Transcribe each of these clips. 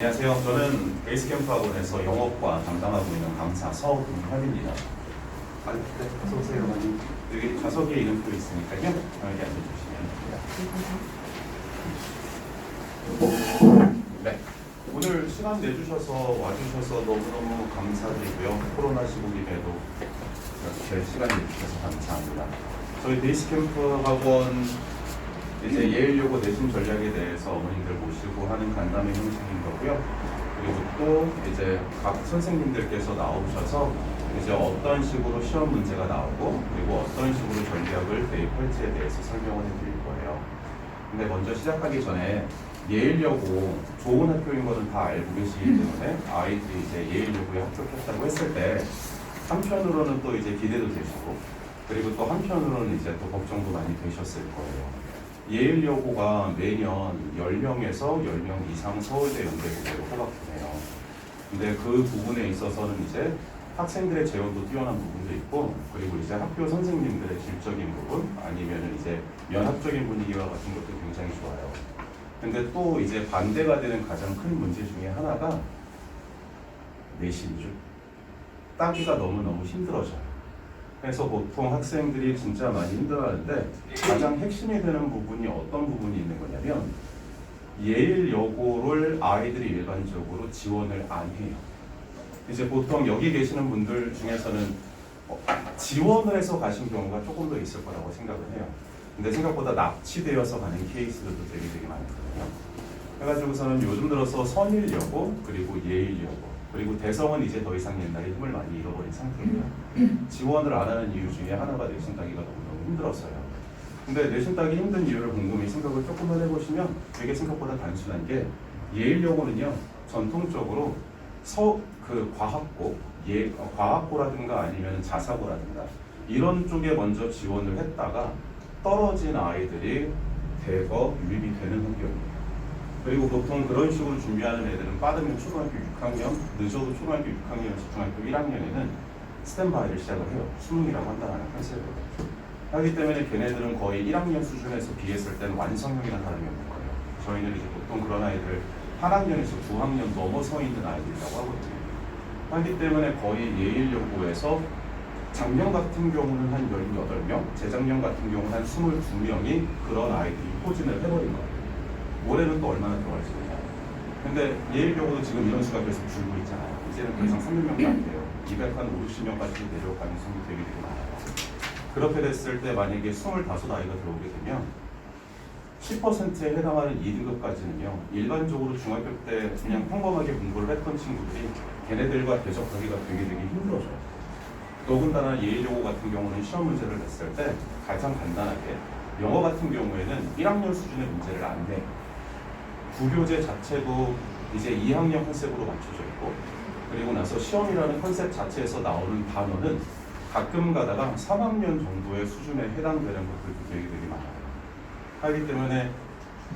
안녕하세요. 저는 베이스캠프 학원에서 영어과 담당하고 있는 강사 서동환입니다. 네, 어서 오세요. 여기 좌석에 이름표 있으니까요. 편하게 앉아주시면. 네. 오늘 시간 내주셔서 와주셔서 너무너무 감사드리고요. 코로나 시국임에도 이렇게 시간 내주셔서 감사합니다. 저희 베이스캠프 학원 이제 예일여고 내신 전략에 대해서 어머님들 모시고 하는 간담회 형식인 거고요. 그리고 또 이제 각 선생님들께서 나오셔서 이제 어떤 식으로 시험 문제가 나오고 그리고 어떤 식으로 전략을 대입할지에 대해서 설명을 해드릴 거예요. 근데 먼저 시작하기 전에 예일여고 좋은 학교인 거는 다 알고 계시기 때문에 아이들이 이제 예일여고에 합격했다고 했을 때 한편으로는 또 이제 기대도 되시고 그리고 또 한편으로는 이제 또 걱정도 많이 되셨을 거예요. 예일여고가 매년 10명에서 10명 이상 서울대 연대고대로 허가해요. 근데 그 부분에 있어서는 이제 학생들의 재원도 뛰어난 부분도 있고 그리고 이제 학교 선생님들의 질적인 부분 아니면은 이제 면학적인 분위기와 같은 것도 굉장히 좋아요. 근데 또 이제 반대가 되는 가장 큰 문제 중에 하나가 내신이죠. 따기가 너무너무 힘들어져요. 그래서 보통 학생들이 진짜 많이 힘들어하는데 가장 핵심이 되는 부분이 어떤 부분이 있는 거냐면 예일여고를 아이들이 일반적으로 지원을 안 해요. 이제 보통 여기 계시는 분들 중에서는 지원을 해서 가신 경우가 조금 더 있을 거라고 생각을 해요. 근데 생각보다 납치되어서 가는 케이스들도 되게 많거든요. 그래가지고서는 요즘 들어서 선일여고 그리고 예일여고 그리고 대성은 이제 더 이상 옛날에 힘을 많이 잃어버린 상태예요. 지원을 안 하는 이유 중에 하나가 내신 따기가 너무너무 힘들었어요. 근데 내신 따기 힘든 이유를 곰곰이 생각을 조금만 해보시면 되게 생각보다 단순한 게 예일여고는요 전통적으로 과학고, 과학고라든가 아니면 자사고라든가 이런 쪽에 먼저 지원을 했다가 떨어진 아이들이 대거 유입이 되는 환경이에요. 그리고 보통 그런 식으로 준비하는 애들은 빠르면 초등학교 6학년, 늦어도 초등학교 6학년에서 중학교 1학년에는 스탠바이를 시작을 해요. 수능이라고 한다는 컨셉으로. 하기 때문에 걔네들은 거의 1학년 수준에서 비했을 때는 완성형이나 다름이 없는 거예요. 저희는 이제 보통 그런 아이들 한 학년에서 9학년 넘어서 있는 아이들이라고 하거든요. 하기 때문에 거의 예일여고에서 작년 같은 경우는 한 18명, 재작년 같은 경우는 한 22명이 그런 아이들이 포진을 해버린 거예요. 올해는 또 얼마나 들어갈지 몰라요. 근데 예일여고도 지금 이런 수가 계속 줄고 있잖아요. 이제는 더 이상 300명도 안 돼요. 250명까지 내려올 가능성이 되게 많아요. 그렇게 됐을 때 만약에 25아이가 들어오게 되면 10%에 해당하는 2등급까지는요. 일반적으로 중학교 때 그냥 평범하게 공부를 했던 친구들이 걔네들과 대적하기가 되게 힘들어져요. 더군다나 예일여고 같은 경우는 시험 문제를 냈을 때 가장 간단하게 영어 같은 경우에는 1학년 수준의 문제를 안 내요. 구교재 자체도 이제 2학년 컨셉으로 맞춰져 있고 그리고 나서 시험이라는 컨셉 자체에서 나오는 단어는 가끔 가다가 3학년 정도의 수준에 해당되는 것들도 되게 많아요. 하기 때문에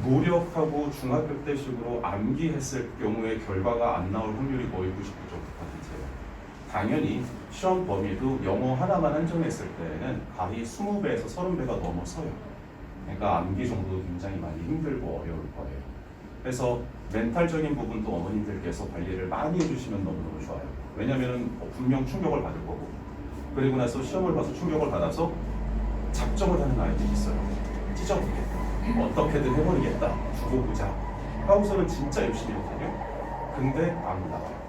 노력하고 중학교 때 식으로 암기했을 경우에 결과가 안 나올 확률이 거의 99.9%예요. 당연히 시험 범위도 영어 하나만 한정했을 때는 거의 20배에서 30배가 넘어서요. 그러니까 암기 정도도 굉장히 많이 힘들고 어려울 거예요. 그래서 멘탈적인 부분도 어머님들께서 관리를 많이 해주시면 너무너무 좋아요. 왜냐하면 분명 충격을 받을 거고 그리고 나서 시험을 봐서 충격을 받아서 작정을 하는 아이들이 있어요. 찢어보겠다. 어떻게든 해버리겠다. 두고 보자. 하고서는 진짜 열심히 했거든요. 근데 안 나와요.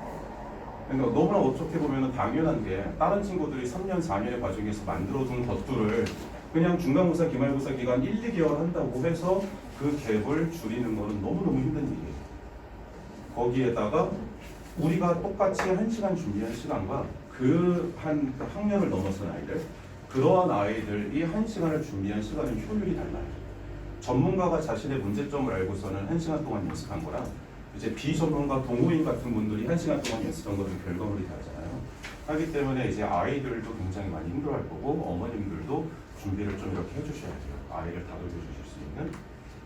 그러니까 너무나 어떻게 보면 당연한 게 다른 친구들이 3년, 4년의 과정에서 만들어둔 것들을 그냥 중간고사, 기말고사 기간 1, 2개월 한다고 해서 그 갭을 줄이는 거는 너무너무 힘든 일이에요. 거기에다가 우리가 똑같이 1시간 준비한 시간과 그 한 학년을 넘어선 아이들 그러한 아이들이 1시간을 준비한 시간은 효율이 달라요. 전문가가 자신의 문제점을 알고서는 1시간 동안 연습한 거랑 이제 비전문가 동호인 같은 분들이 1시간 동안 연습한 거는 결과물이 다르잖아요. 하기 때문에 이제 아이들도 굉장히 많이 힘들어할 거고 어머님들도 준비를 좀 이렇게 해주셔야 돼요. 아이를 다독여 주실 수 있는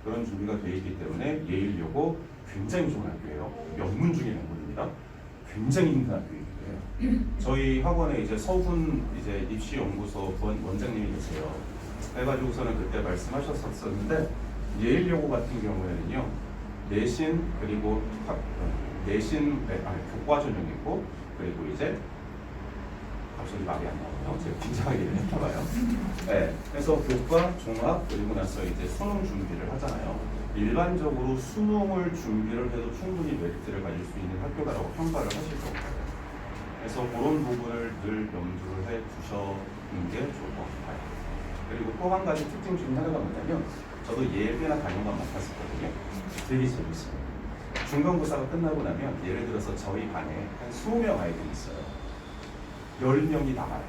그런 준비가 되어 있기 때문에 예일여고 굉장히 좋은 학교예요. 명문 중의 명문입니다. 굉장히 힘든 학교예요. 저희 학원에 이제 서훈 이제 입시연구소 원장님이 계세요. 그래가지고서는 그때 말씀하셨었는데 예일여고 같은 경우에는요 내신 그리고 교과 전형이 있고, 그리고 이제 갑자기 말이 안 나오네요. 제가 긴장하게 했나봐요. 네, 그래서 교과, 종합, 그리고 나서 이제 수능 준비를 하잖아요. 일반적으로 수능을 준비를 해도 충분히 메리트를 가질 수 있는 학교다라고 평가를 하실 거고요. 그래서 그런 부분을 늘 염두를 해 두시는 게 좋을 것 같아요. 그리고 또 한 가지 특징 중에 하나가 뭐냐면, 저도 예비나 단원만 맡았었거든요. 되게 재밌어요. 중간고사가 끝나고 나면 예를 들어서 저희 반에 한 20명 아이들이 있어요. 10명이 나가요.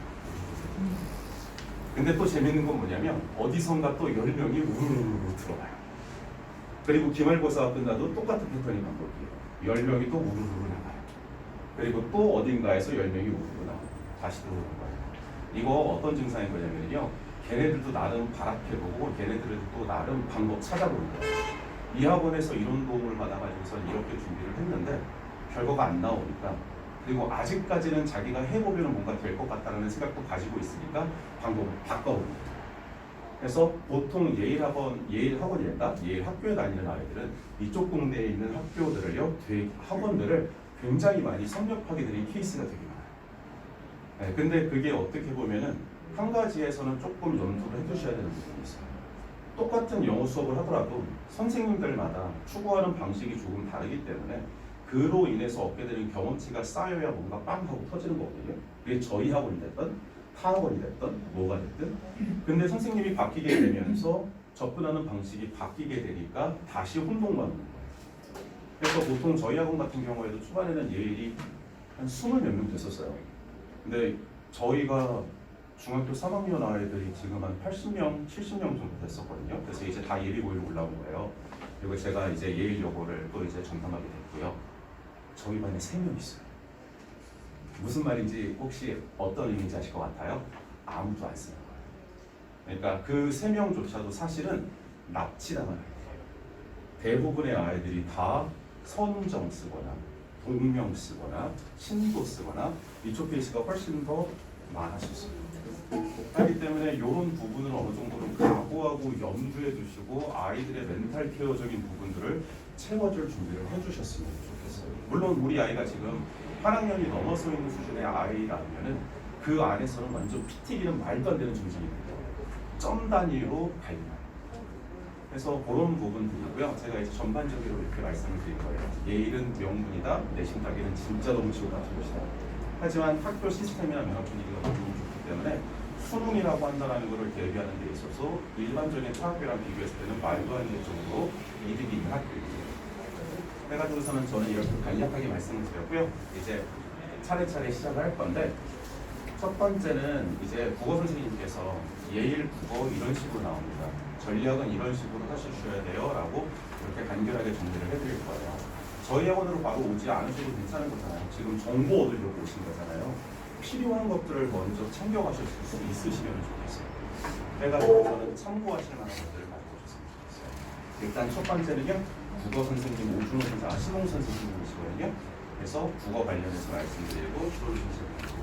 근데 또 재밌는 건 뭐냐면 어디선가 또 10명이 우르르 들어가요. 그리고 기말고사가 끝나도 똑같은 패턴이 반복이에요. 10명이 또 우르르 나가요. 그리고 또 어딘가에서 10명이 우르르 나가요. 다시 들어오는 거예요. 이거 어떤 증상인 거냐면요, 걔네들도 나름 발악해보고 걔네들도 또 나름 방법 찾아보는 거예요. 이 학원에서 이런 도움을 받아가지고서 이렇게 준비를 했는데 결과가 안 나오니까, 그리고 아직까지는 자기가 해보면 뭔가 될 것 같다는 생각도 가지고 있으니까 방법을 바꿔보는 거예요. 그래서 보통 예일 학원이란다, 예일 학교에 다니는 아이들은 이쪽 동네에 있는 학원들을 굉장히 많이 섭렵하게 되는 케이스가 되게 많아요. 네, 근데 그게 어떻게 보면은 한 가지에서는 조금 염두를 해두셔야 되는 부분이 있어요. 똑같은 영어 수업을 하더라도 선생님들마다 추구하는 방식이 조금 다르기 때문에 그로 인해서 얻게 되는 경험치가 쌓여야 뭔가 빵 하고 터지는 거거든요. 그게 저희 학원이 됐든 타 학원이 됐든 뭐가 됐든. 근데 선생님이 바뀌게 되면서 접근하는 방식이 바뀌게 되니까 다시 혼동만 오는 거예요. 그래서 보통 저희 학원 같은 경우에도 초반에는 예일이 한 20몇 명 됐었어요. 근데 저희가 중학교 3학년 아이들이 지금 한 80명, 70명 정도 됐었거든요. 그래서 이제 다 예비고일 올라온 거예요. 그리고 제가 이제 예일 여고를 또 이제 전담하게 됐고요. 저희 반에 3명 있어요. 무슨 말인지 혹시 어떤 의미인지 아실 것 같아요? 아무도 안 쓰는 거예요. 그러니까 그 3명조차도 사실은 납치당한 아이들이에요. 대부분의 아이들이 다 선정 쓰거나 동명 쓰거나 신고 쓰거나 이쪽 케이스가 훨씬 더 많았을 수 있습니다. 그렇기 때문에 이런 부분을 어느 정도는 각오하고 염두에 두시고 아이들의 멘탈 케어적인 부분들을 채워줄 준비를 해주셨으면 좋겠어요. 물론 우리 아이가 지금 한 학년이 넘어서 있는 수준의 아이라면은 그 안에서는 완전 피 튀기는 말도 안 되는 증상입니다. 점 단위로 갈리나요. 그래서 그런 부분들이고요. 제가 이제 전반적으로 이렇게 말씀을 드린 거예요. 예일은 명분이다, 내신 따기는 진짜 너무 지옥 같은 것이다. 하지만 학교 시스템이나 면학 분위기가 너무 좋기 때문에 수능이라고 한다는 것을 대비하는 데 있어서 일반적인 타학교랑 비교했을 때는 말도 안 되는 정도로 이득이 있는 학교입니다. 해가지고서는 저는 이렇게 간략하게 말씀을 드렸고요. 이제 차례차례 시작을 할 건데, 첫 번째는 이제 국어 선생님께서 예일 국어 이런 식으로 나옵니다. 전략은 이런 식으로 하셔야 돼요 라고 이렇게 간결하게 정리를 해드릴 거예요. 저희 학원으로 바로 오지 않으셔도 괜찮은 거잖아요. 지금 정보 얻으려고 오신 거잖아요. 필요한 것들을 먼저 챙겨가실 수 있으시면 좋겠어요. 해가지고 저는 참고하실 만한 것들을 가지고 오셨으면 좋겠어요. 일단 첫 번째는요, 국어 선생님 오준호 선생, 시봉 선생님이시거든요. 그래서 국어 관련해서 말씀드리고 들어주시면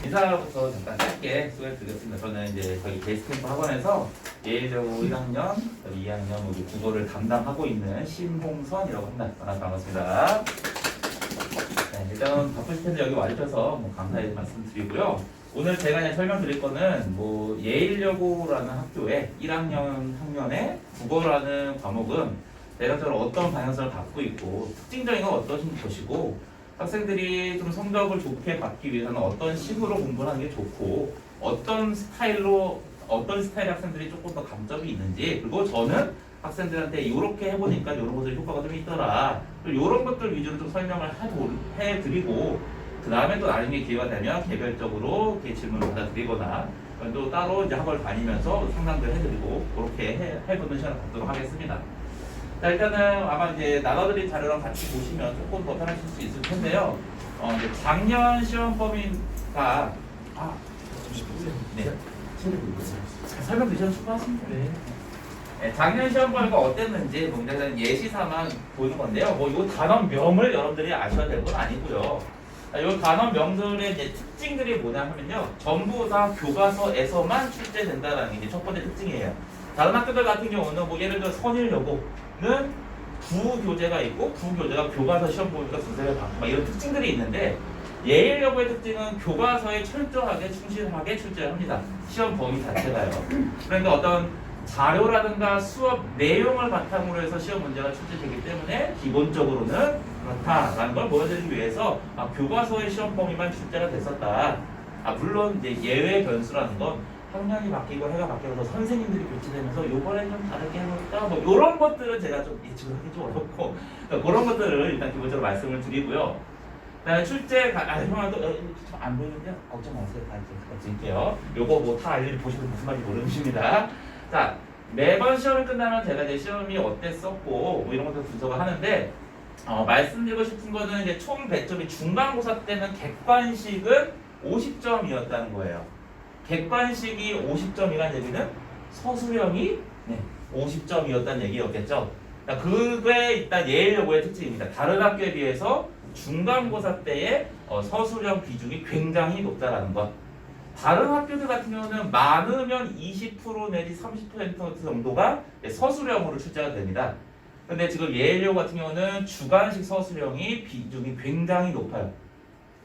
인사부터 잠깐 짧게 소개해드리겠습니다. 저는 이제 저희 베이스캠프 학원에서 예일여고 1학년, 2학년 모두 국어를 담당하고 있는 심홍선이라고 합니다. 만나서 반갑습니다. 네, 일단 바쁘실 텐데 여기 와주셔서 뭐 감사의 말씀드리고요. 오늘 제가 그냥 설명드릴 거는 뭐 예일여고라는 학교의 1학년 학년의 국어라는 과목은 대략적으로 어떤 방향성을 갖고 있고 특징적인 건 어떤 것이고 학생들이 좀 성적을 좋게 받기 위해서는 어떤 식으로 공부를 하는 게 좋고 어떤 스타일의 학생들이 조금 더 강점이 있는지, 그리고 저는 학생들한테 이렇게 해보니까 이런 것들이 효과가 좀 있더라, 이런 것들 위주로 좀 설명을 해드리고 그 다음에 또 나중에 기회가 되면 개별적으로 이렇게 질문을 받아드리거나 또 따로 이제 학원을 다니면서 상담도 해드리고 그렇게 해보는 시간을 갖도록 하겠습니다. 자, 일단은 아마 이제 나눠드린 자료랑 같이 보시면 조금 더 편하실 수 있을 텐데요. 이제 작년 시험 범위가 네. 설명드리셔서 수고하십니다. 네, 작년 시험 범위가 어땠는지 일단 예시사만 보는 건데요. 뭐 이 단원명을 여러분들이 아셔야 될 건 아니고요. 이 단원명들의 이제 특징들이 뭐냐 하면요, 전부 다 교과서에서만 출제된다는 게 이제 첫 번째 특징이에요. 다른 학교들 같은 경우는 뭐 예를 들어 선일여고는 부교재가 있고 부교재가 교과서 시험 보니까 두세배 받고 막 이런 특징들이 있는데 예일여고의 특징은 교과서에 철저하게 충실하게 출제를 합니다. 시험 범위 자체가요. 그러니까 어떤 자료라든가 수업 내용을 바탕으로 해서 시험 문제가 출제되기 때문에 기본적으로는 그렇다라는 걸 보여드리기 위해서 교과서의 시험 범위만 출제가 됐었다. 물론 이제 예외 변수라는 건 학년이 바뀌고 해가 바뀌어서 선생님들이 교체되면서 요번엔 좀 다르게 해볼까 뭐 이런 것들은 제가 좀 예측을 하기 좀 어렵고 그러니까 그런 것들을 일단 기본적으로 말씀을 드리고요. 그다음에 출제 형아도 안 보이는데 걱정 마세요. 다 드릴게요. 요거 뭐 다 알려드리 보시면 무슨 말인지 모르십니다. 자, 매번 시험이 끝나면 제가 이제 시험이 어땠었고 뭐 이런 것들 분석을 하는데 말씀드리고 싶은 거는 이제 총 100점이 중간고사 때는 객관식은 50점이었다는 거예요. 객관식이 50점이라는 얘기는 서술형이 50점이었다는 얘기였겠죠. 그게 일단 예일여고의 특징입니다. 다른 학교에 비해서 중간고사 때의 서술형 비중이 굉장히 높다라는 것. 다른 학교들 같은 경우는 많으면 20% 내지 30% 정도가 서술형으로 출제가 됩니다. 근데 지금 예일여고 같은 경우는 주관식 서술형이 비중이 굉장히 높아요.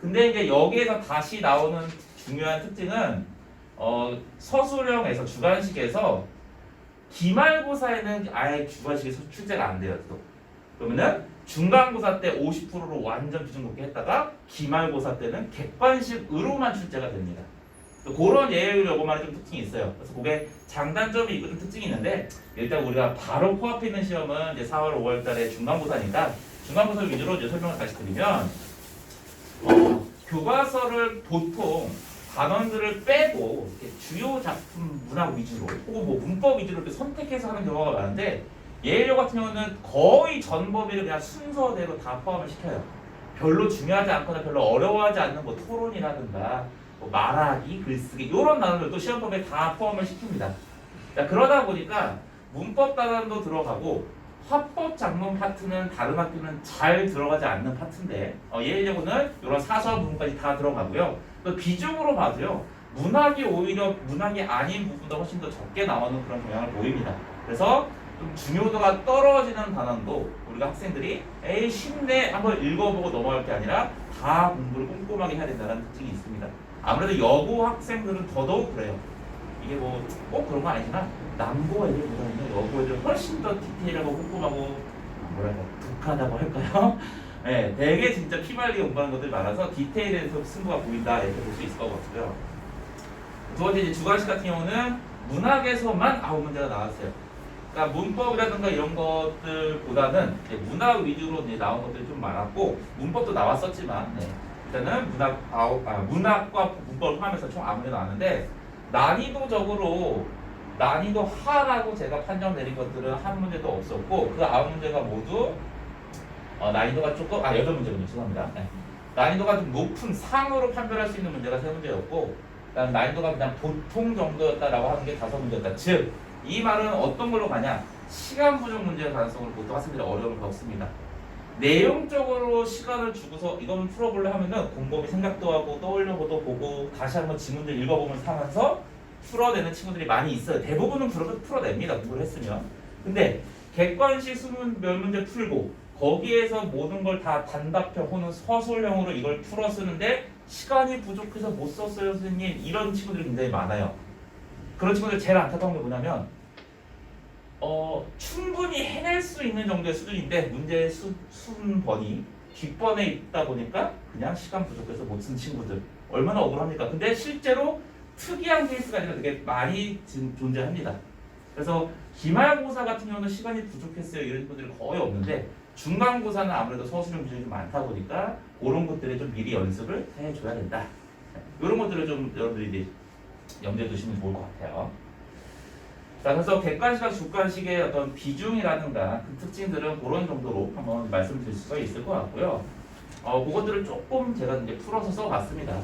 근데 이제 여기에서 다시 나오는 중요한 특징은 서술형에서 주관식에서 기말고사에는 아예 주관식이 출제가 안 돼요. 또. 그러면은 중간고사 때 50%로 완전 비중 높게 했다가 기말고사 때는 객관식으로만 출제가 됩니다. 그런 예일여고만의 좀 특징이 있어요. 그래서 그게 장단점이 있고 좀 특징이 있는데 일단 우리가 바로 코앞에 있는 시험은 이제 4월, 5월 달에 중간고사니까 중간고사 위주로 이제 설명을 다시 드리면 교과서를 보통 단원들을 빼고 이렇게 주요 작품 문학 위주로 혹은 뭐 문법 위주로 이렇게 선택해서 하는 경우가 많은데 예일여고 같은 경우는 거의 전 범위를 그냥 순서대로 다 포함을 시켜요. 별로 중요하지 않거나 별로 어려워하지 않는 뭐 토론이라든가 뭐 말하기, 글쓰기 이런 단어들도 시험 범위에 다 포함을 시킵니다. 그러다 보니까 문법 단원도 들어가고 화법 작문 파트는 다른 학교는 잘 들어가지 않는 파트인데 예일여고는 이런 사서한 부분까지 다 들어가고요. 또 비중으로 봐도요. 문학이 오히려 문학이 아닌 부분도 훨씬 더 적게 나오는 그런 경향을 보입니다. 그래서 좀 중요도가 떨어지는 단원도 우리가 학생들이 에이 쉽네 한번 읽어보고 넘어갈 게 아니라 다 공부를 꼼꼼하게 해야 된다는 특징이 있습니다. 아무래도 여고 학생들은 더더욱 그래요. 이게 뭐 꼭 그런 건 아니지만 남고 애들보다는 여고 애들 훨씬 더 디테일하고 꼼꼼하고 뭐랄까 독하다고 할까요? 네, 되게 진짜 피말리게 공부하는 것들이 많아서 디테일에서 승부가 보인다 이렇게 볼 수 있을 것 같고요. 두 번째 이제 주관식 같은 경우는 문학에서만 9문제가 나왔어요. 그러니까 문법이라든가 이런 것들보다는 이제 문학 위주로 이제 나온 것들이 좀 많았고 문법도 나왔었지만 일단은 문학과 문법을 포함해서 총 9문제 나왔는데 난이도적으로 난이도 하라고 제가 판정 내린 것들은 한 문제도 없었고 그 9문제가 모두 난이도가 조금 8문제군요. 죄송합니다. 난이도가 좀 높은 상으로 판별할 수 있는 문제가 3문제였고 그다음 난이도가 그냥 보통 정도였다라고 하는 게 5문제였다. 즉 이 말은 어떤 걸로 가냐? 시간 부족 문제의 가능성으로 보통 학생들이 어려움을 겪습니다. 내용적으로 시간을 주고서 이건 풀어볼래 하면은 곰곰이 생각도 하고 떠올려보도 보고 다시 한번 지문들 읽어보면서 하면서 풀어내는 친구들이 많이 있어요. 대부분은 풀어냅니다. 공부를 했으면. 근데 객관식 수문 몇 문제 풀고 거기에서 모든 걸 다 단답형 혹은 서술형으로 이걸 풀어 쓰는데 시간이 부족해서 못 썼어요 선생님 이런 친구들이 굉장히 많아요. 그런 친구들 제일 안타까운 게 뭐냐면 충분히 해낼 수 있는 정도의 수준인데 문제의 순번이 뒷번에 있다 보니까 그냥 시간 부족해서 못 쓴 친구들 얼마나 억울합니까? 근데 실제로 특이한 케이스가 아니라 되게 많이 존재합니다. 그래서 기말고사 같은 경우는 시간이 부족했어요 이런 분들이 거의 없는데 중간고사는 아무래도 서술형 비중이 좀 많다 보니까 그런 것들에 좀 미리 연습을 해줘야 된다. 이런 것들을 좀 여러분들이 염두에 두시면 좋을 것 같아요. 자, 그래서 객관식과 주관식의 어떤 비중이라든가 그 특징들은 그런 정도로 한번 말씀드릴 수가 있을 것 같고요. 그것들을 조금 제가 이제 풀어서 써봤습니다.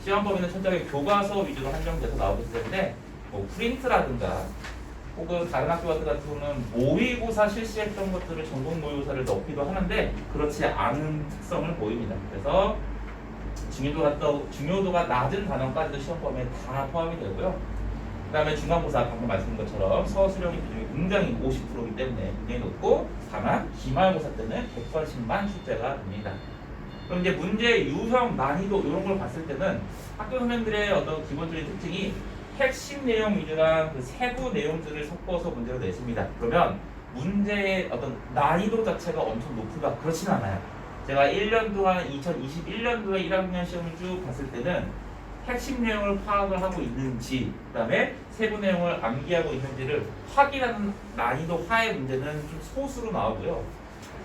시험 범위는 철저하게 교과서 위주로 한정돼서 나오기 때문에 뭐 프린트라든가 혹은 다른 학교 같은 경우는 모의고사 실시했던 것들을 전공 모의고사를 넣기도 하는데 그렇지 않은 특성을 보입니다. 그래서 중요도가 낮은 단원까지도 시험 범위에 다 포함이 되고요. 그다음에 중간고사 방금 말씀드린 것처럼 서술형의 비중이 굉장히 50%이기 때문에 굉장히 높고 다만 기말고사 때는 180만 출제가 됩니다. 그럼 이제 문제 유형 난이도 이런 걸 봤을 때는 학교 선생님들의 어떤 기본적인 특징이 핵심 내용 위주랑 그 세부 내용들을 섞어서 문제를 냈습니다. 그러면 문제의 어떤 난이도 자체가 엄청 높은가 그렇진 않아요. 제가 1년 동안 2021년도에 1학년 시험을 쭉 봤을 때는 핵심 내용을 파악을 하고 있는지 그다음에 세부 내용을 암기하고 있는지를 확인하는 난이도 하의 문제는 좀 소수로 나오고요.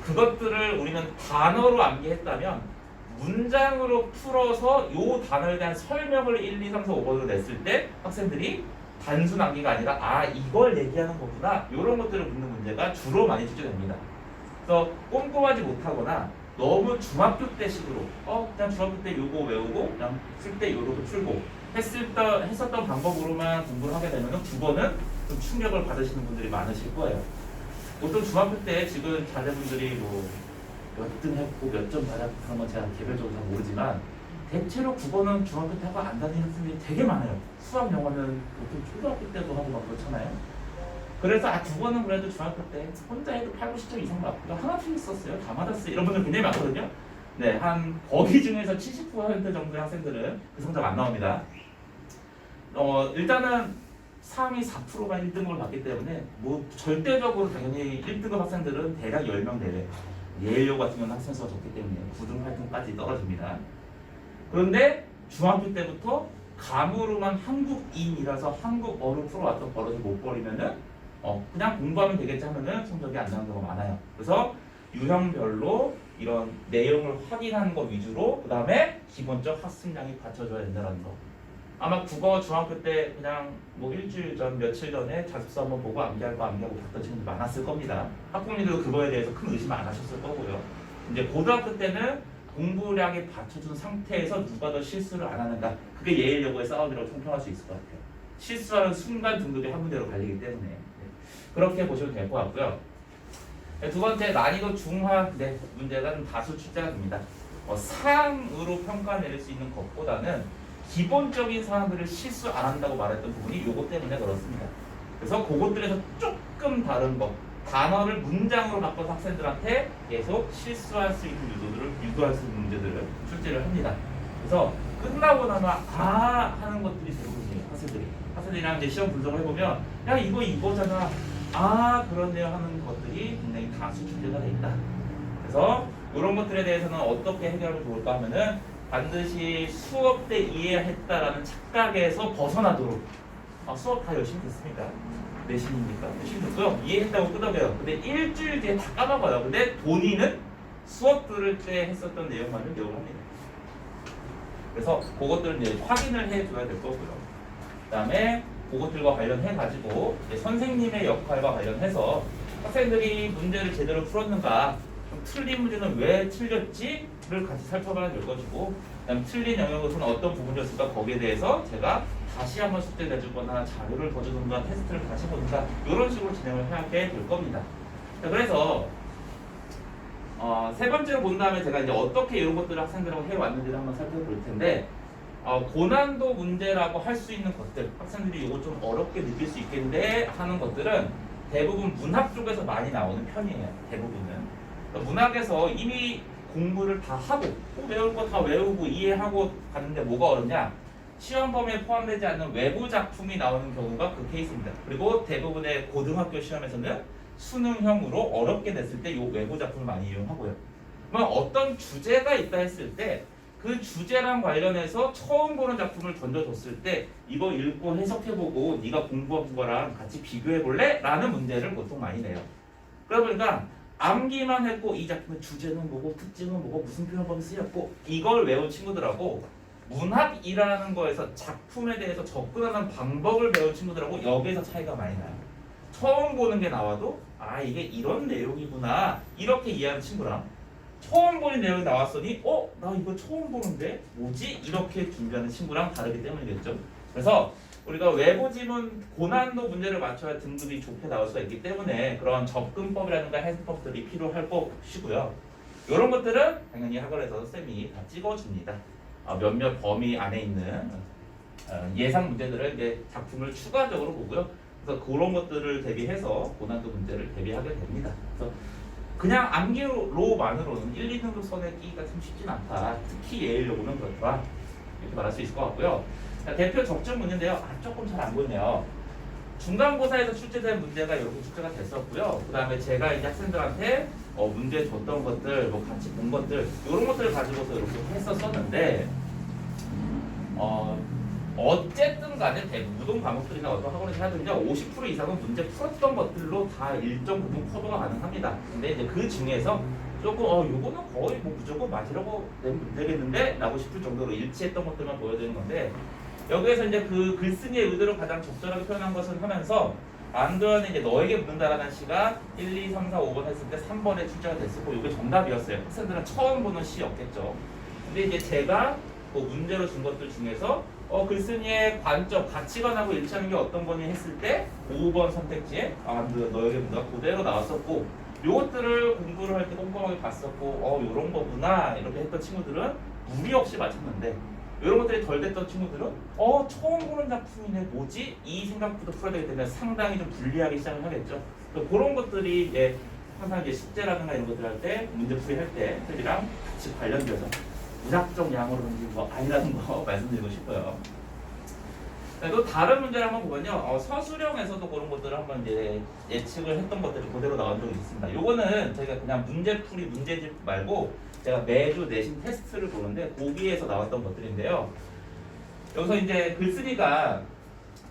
그것들을 우리는 단어로 암기했다면 문장으로 풀어서 이 단어에 대한 설명을 1, 2, 3, 4, 5번으로 냈을 때 학생들이 단순 암기가 아니라 아 이걸 얘기하는 거구나 이런 것들을 묻는 문제가 주로 많이 출제됩니다. 그래서 꼼꼼하지 못하거나 너무 중학교 때 식으로 그냥 중학교 때 요거 외우고 그냥 쓸 때 요렇게 풀고 했었던 방법으로만 공부를 하게 되면 국어는 좀 충격을 받으시는 분들이 많으실 거예요. 보통 중학교 때 지금 자제분들이 뭐 몇 등 했고 몇 점 받았고 그런 건 제가 개별적으로 잘 모르지만 대체로 국어는 중학교 때 하고 안 다니는 학생들이 되게 많아요. 수학, 영어는 보통 초등학교 때도 하고 막 그렇잖아요. 그래서 국어는 그래도 중학교 때 혼자 해도 8, 90점 이상 맞고 하나 틀렸었어요. 다 맞았어요. 이런 분들 굉장히 많거든요. 네, 한 거기 중에서 70% 정도의 학생들은 그 성적 안 나옵니다. 일단은 상위 4%만 1등급을 받기 때문에 뭐 절대적으로 당연히 1등급 학생들은 대략 10명 내외. 예일여 같은 경우는 학생 수가 적기 때문에 9등, 8등까지 떨어집니다. 그런데 중학교 때부터 감으로만 한국인이라서 한국어를 풀어왔던 버릇을 못 버리면은 그냥 공부하면 되겠지 하면은 성적이 안 나오는 경우가 많아요. 그래서 유형별로 이런 내용을 확인하는 것 위주로 그 다음에 기본적 학습량이 받쳐줘야 된다는 거. 아마 국어 중학교 때 그냥 뭐 일주일 전, 며칠 전에 자습서 한번 보고 암기하고 봤던 친구들 많았을 겁니다. 학부모님들도 그거에 대해서 큰 의심 안 하셨을 거고요. 이제 고등학교 때는 공부량이 받쳐준 상태에서 누가 더 실수를 안 하는가 그게 예일여고의 싸움이라고 총평할 수 있을 것 같아요. 실수하는 순간 등급이 한 문제로 갈리기 때문에 그렇게 보시면 될 것 같고요. 두 번째 난이도 중하 문제가 좀 다수 출제가 됩니다. 상으로 평가 내릴 수 있는 것보다는 기본적인 사항들을 실수 안 한다고 말했던 부분이 요거 때문에 그렇습니다. 그래서 그것들에서 조금 다른 것 단어를 문장으로 바꿔서 학생들한테 계속 실수할 수 있는 요소들을 유도할 수 있는 문제들을 출제를 합니다. 그래서 끝나고 나면 하는 것들이 대부분이에요. 학생들이랑 이제 시험 분석을 해보면 야 이거잖아 그렇네요 하는 것들이 굉장히 다수 출제가 돼 있다. 그래서 이런 것들에 대해서는 어떻게 해결하면 좋을까 하면은 반드시 수업 때 이해했다라는 착각에서 벗어나도록 수업 다 열심히 됐습니까? 내신입니까? 열심히 됐고요. 이해했다고 끄덕여요. 근데 일주일 뒤에 다 까먹어요. 근데 본인은 수업 들을 때 했었던 내용만을 기억을 합니다. 그래서 그것들을 이제 확인을 해줘야 될 거고요. 그 다음에 그것들과 관련해가지고 선생님의 역할과 관련해서 학생들이 문제를 제대로 풀었는가 좀 틀린 문제는 왜 틀렸지를 같이 살펴봐야 될 것이고 그다음 틀린 영역은 어떤 부분이었을까 거기에 대해서 제가 다시 한번 숙제를 내주거나 자료를 더 주든가 테스트를 다시 보든가 이런 식으로 진행을 하게 될 겁니다. 그래서 세 번째로 본 다음에 제가 이제 어떻게 이런 것들을 학생들하고 해왔는지를 한번 살펴볼 텐데 고난도 문제라고 할 수 있는 것들 학생들이 이거 좀 어렵게 느낄 수 있겠는데 하는 것들은 대부분 문학 쪽에서 많이 나오는 편이에요. 대부분은 문학에서 이미 공부를 다 하고 외울 거 다 외우고 이해하고 갔는데 뭐가 어렵냐 시험 범위에 포함되지 않는 외부 작품이 나오는 경우가 그 케이스입니다. 그리고 대부분의 고등학교 시험에서는 수능형으로 어렵게 냈을 때 이 외부 작품을 많이 이용하고요. 그러면 어떤 주제가 있다 했을 때 그 주제랑 관련해서 처음 보는 작품을 던져줬을 때 이거 읽고 해석해보고 네가 공부한 거랑 같이 비교해볼래? 라는 문제를 보통 많이 내요. 그러다 보니까 암기만 했고 이 작품의 주제는 뭐고 특징은 뭐고 무슨 표현법이 쓰였고 이걸 외운 친구들하고 문학이라는 거에서 작품에 대해서 접근하는 방법을 배운 친구들하고 여기에서 차이가 많이 나요. 처음 보는 게 나와도 이게 이런 내용이구나 이렇게 이해하는 친구랑 처음 보는 내용이 나왔으니 나 이거 처음 보는데 뭐지? 이렇게 준비하는 친구랑 다르기 때문이겠죠. 그래서 우리가 외부 지문 고난도 문제를 맞춰야 등급이 좋게 나올 수가 있기 때문에 그런 접근법이라든가 해석법들이 필요할 것이고요. 이런 것들은 당연히 학원에서 쌤이 다 찍어줍니다. 몇몇 범위 안에 있는 예상 문제들을 이제 작품을 추가적으로 보고요. 그래서 그런 것들을 대비해서 고난도 문제를 대비하게 됩니다. 그래서 그냥 암기로만으로는 1, 2등급 선에 끼기가 참 쉽진 않다. 특히 예일로는 그렇더라. 이렇게 말할 수 있을 것 같고요. 자, 대표 적중 문제인데요. 조금 잘 안 보이네요. 중간고사에서 출제된 문제가 이렇게 출제가 됐었고요. 그 다음에 제가 이제 학생들한테 문제 줬던 것들, 뭐 같이 본 것들, 이런 것들을 가지고서 이렇게 했었었는데, 어쨌든 간에 모든 과목들이나 어떤 학원에서 하든지 50% 이상은 문제 풀었던 것들로 다 일정 부분 커버가 가능합니다. 근데 이제 그 중에서 조금 요거는 거의 뭐 무조건 맞으려고 내면 되겠는데? 라고 싶을 정도로 일치했던 것들만 보여드리는 건데, 여기에서 이제 그 글쓴이의 의도를 가장 적절하게 표현한 것은 하면서 안도현은 이제 너에게 묻는다라는 시가 1, 2, 3, 4, 5번 했을 때 3번에 출제가 됐었고 이게 정답이었어요. 학생들은 처음 보는 시였겠죠. 근데 이제 제가 뭐 문제로 준 것들 중에서 글쓴이의 관점, 가치관하고 일치하는 게 어떤 거니 했을 때 5번 선택지에 안도현 너에게 묻는다 그대로 나왔었고 요것들을 공부를 할 때 꼼꼼하게 봤었고 요런 거구나 이렇게 했던 친구들은 무리 없이 맞췄는데 이런 것들이 덜 됐던 친구들은 처음 보는 작품이네 뭐지? 이 생각부터 풀어야 되기 때문에 상당히 좀 불리하게 시작을 하겠죠. 그런 것들이 이제 항상 이제 숙제라든가 이런 것들 할 때 문제풀이 할 때 틀이랑 같이 관련돼서 무작정 양으로 던지는 거 아니라는 거 말씀드리고 싶어요. 또 다른 문제를 한번 보면요. 서술형에서도 그런 것들을 한번 이제 예측을 했던 것들이 그대로 나온 적이 있습니다. 요거는 저희가 그냥 문제풀이 문제집 말고 제가 매주 내신 테스트를 보는데 거기에서 나왔던 것들인데요. 여기서 이제 글쓴이가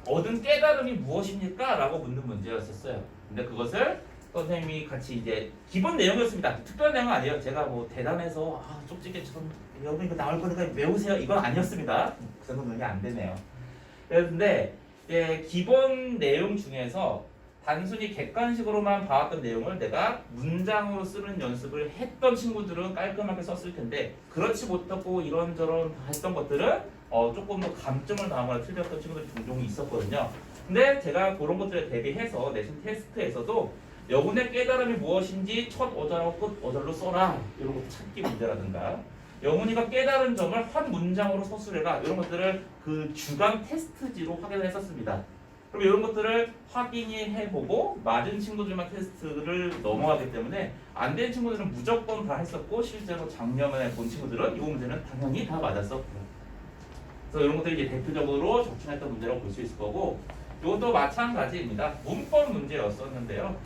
얻은 깨달음이 무엇입니까? 라고 묻는 문제였었어요. 근데 그것을 선생님이 같이 이제 기본 내용이었습니다. 특별한 내용은 아니에요. 제가 뭐 대단해서 쪽지게처럼 여러분 이거 나올 거니까 외우세요. 이건 아니었습니다. 그 정도 능력이 안 되네요. 그런데 기본 내용 중에서 단순히 객관식으로만 봐왔던 내용을 내가 문장으로 쓰는 연습을 했던 친구들은 깔끔하게 썼을 텐데 그렇지 못하고 이런저런 했던 것들은 조금 더 감점을 나거나 틀렸던 친구들이 종종 있었거든요. 근데 제가 그런 것들에 대비해서 내신 테스트에서도 여군의 깨달음이 무엇인지 첫 어절하고 끝 어절로 써라 이런 것도 찾기 문제라든가 영훈이가 깨달은 점을 한 문장으로 서술해라 이런 것들을 그 주간 테스트지로 확인을 했었습니다. 그럼 이런 것들을 확인이 해보고 맞은 친구들만 테스트를 넘어가기 때문에 안 된 친구들은 무조건 다 했었고 실제로 작년에 본 친구들은 이 문제는 당연히 다 맞았었고요. 그래서 이런 것들이 이제 대표적으로 적중했던 문제라고 볼 수 있을 거고 이것도 마찬가지입니다. 문법 문제였었는데요.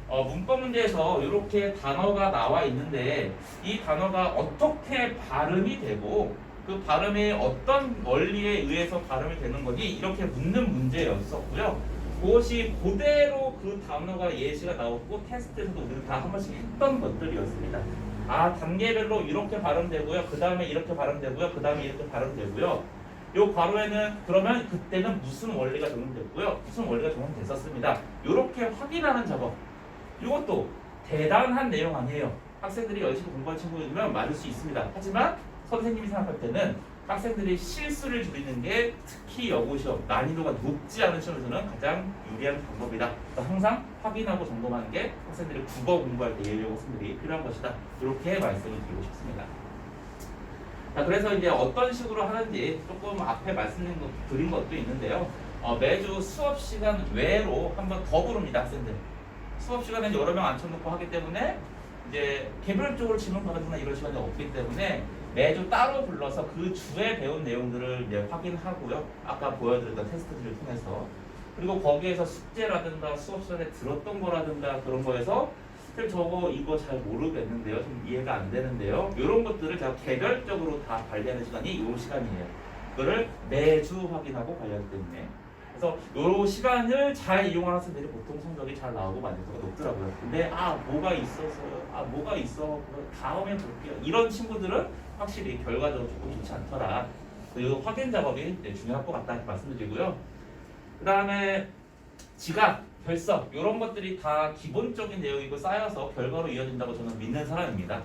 문법 문제에서 이렇게 단어가 나와 있는데 이 단어가 어떻게 발음이 되고 그 발음이 어떤 원리에 의해서 발음이 되는 거니 이렇게 묻는 문제였었고요. 그것이 그대로 그 단어가 예시가 나왔고 테스트에서도 우리는 다 한 번씩 했던 것들이었습니다. 단계별로 이렇게 발음되고요. 그 다음에 이렇게 발음되고요. 그 다음에 이렇게 발음되고요. 요 괄호에는 그러면 그때는 무슨 원리가 적용됐고요. 무슨 원리가 적용됐었습니다. 이렇게 확인하는 작업. 이것도 대단한 내용 아니에요. 학생들이 열심히 공부한 친구들이면 맞을 수 있습니다. 하지만 선생님이 생각할 때는 학생들이 실수를 줄이는 게 특히 여고시험 난이도가 높지 않은 시험에서는 가장 유리한 방법이다. 그러니까 항상 확인하고 점검하는 게 학생들이 국어 공부할 때 예외 학생들이 필요한 것이다. 이렇게 말씀을 드리고 싶습니다. 자, 그래서 이제 어떤 식으로 하는지 조금 앞에 말씀드린 것도 있는데요. 매주 수업 시간 외로 한번 더 부릅니다, 학생들. 수업 시간에는 여러 명 앉혀놓고 하기 때문에 이제 개별적으로 질문 받거나 이런 시간이 없기 때문에 매주 따로 불러서 그 주에 배운 내용들을 이제 확인하고요. 아까 보여드렸던 테스트들을 통해서 그리고 거기에서 숙제라든가 수업 시간에 들었던 거라든가 그런 거에서 저거 이거 잘 모르겠는데요. 좀 이해가 안 되는데요. 이런 것들을 제가 개별적으로 다 관리하는 시간이 이 시간이에요. 그거를 매주 확인하고 관리하기 때문에 그래서 이 시간을 잘 이용하는 학생들이 보통 성적이 잘 나오고 만족도가 높더라고요. 근데 뭐가 있어서요? 뭐가 있어? 다음에 볼게요. 이런 친구들은 확실히 결과적으로 조금 좋지 않더라. 그 확인 작업이 중요할 것 같다 말씀드리고요. 그 다음에 지각, 결석 이런 것들이 다 기본적인 내용이고 쌓여서 결과로 이어진다고 저는 믿는 사람입니다.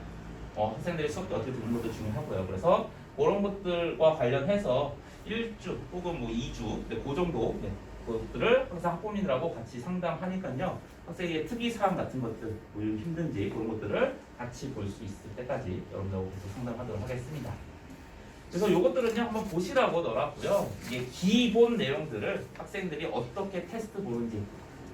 학생들이 수업 때 어떻게 듣는 것도 중요하고요. 그래서 그런 것들과 관련해서 1주 혹은 뭐 2주 그 정도 그것들을 항상 학부모님들하고 같이 상담하니까요. 학생의 특이사항 같은 것들 뭐 힘든지 그런 것들을 같이 볼 수 있을 때까지 여러분들하고 계속 상담하도록 하겠습니다. 그래서 요것들은요 한번 보시라고 넣어놨고요. 이게 기본 내용들을 학생들이 어떻게 테스트 보는지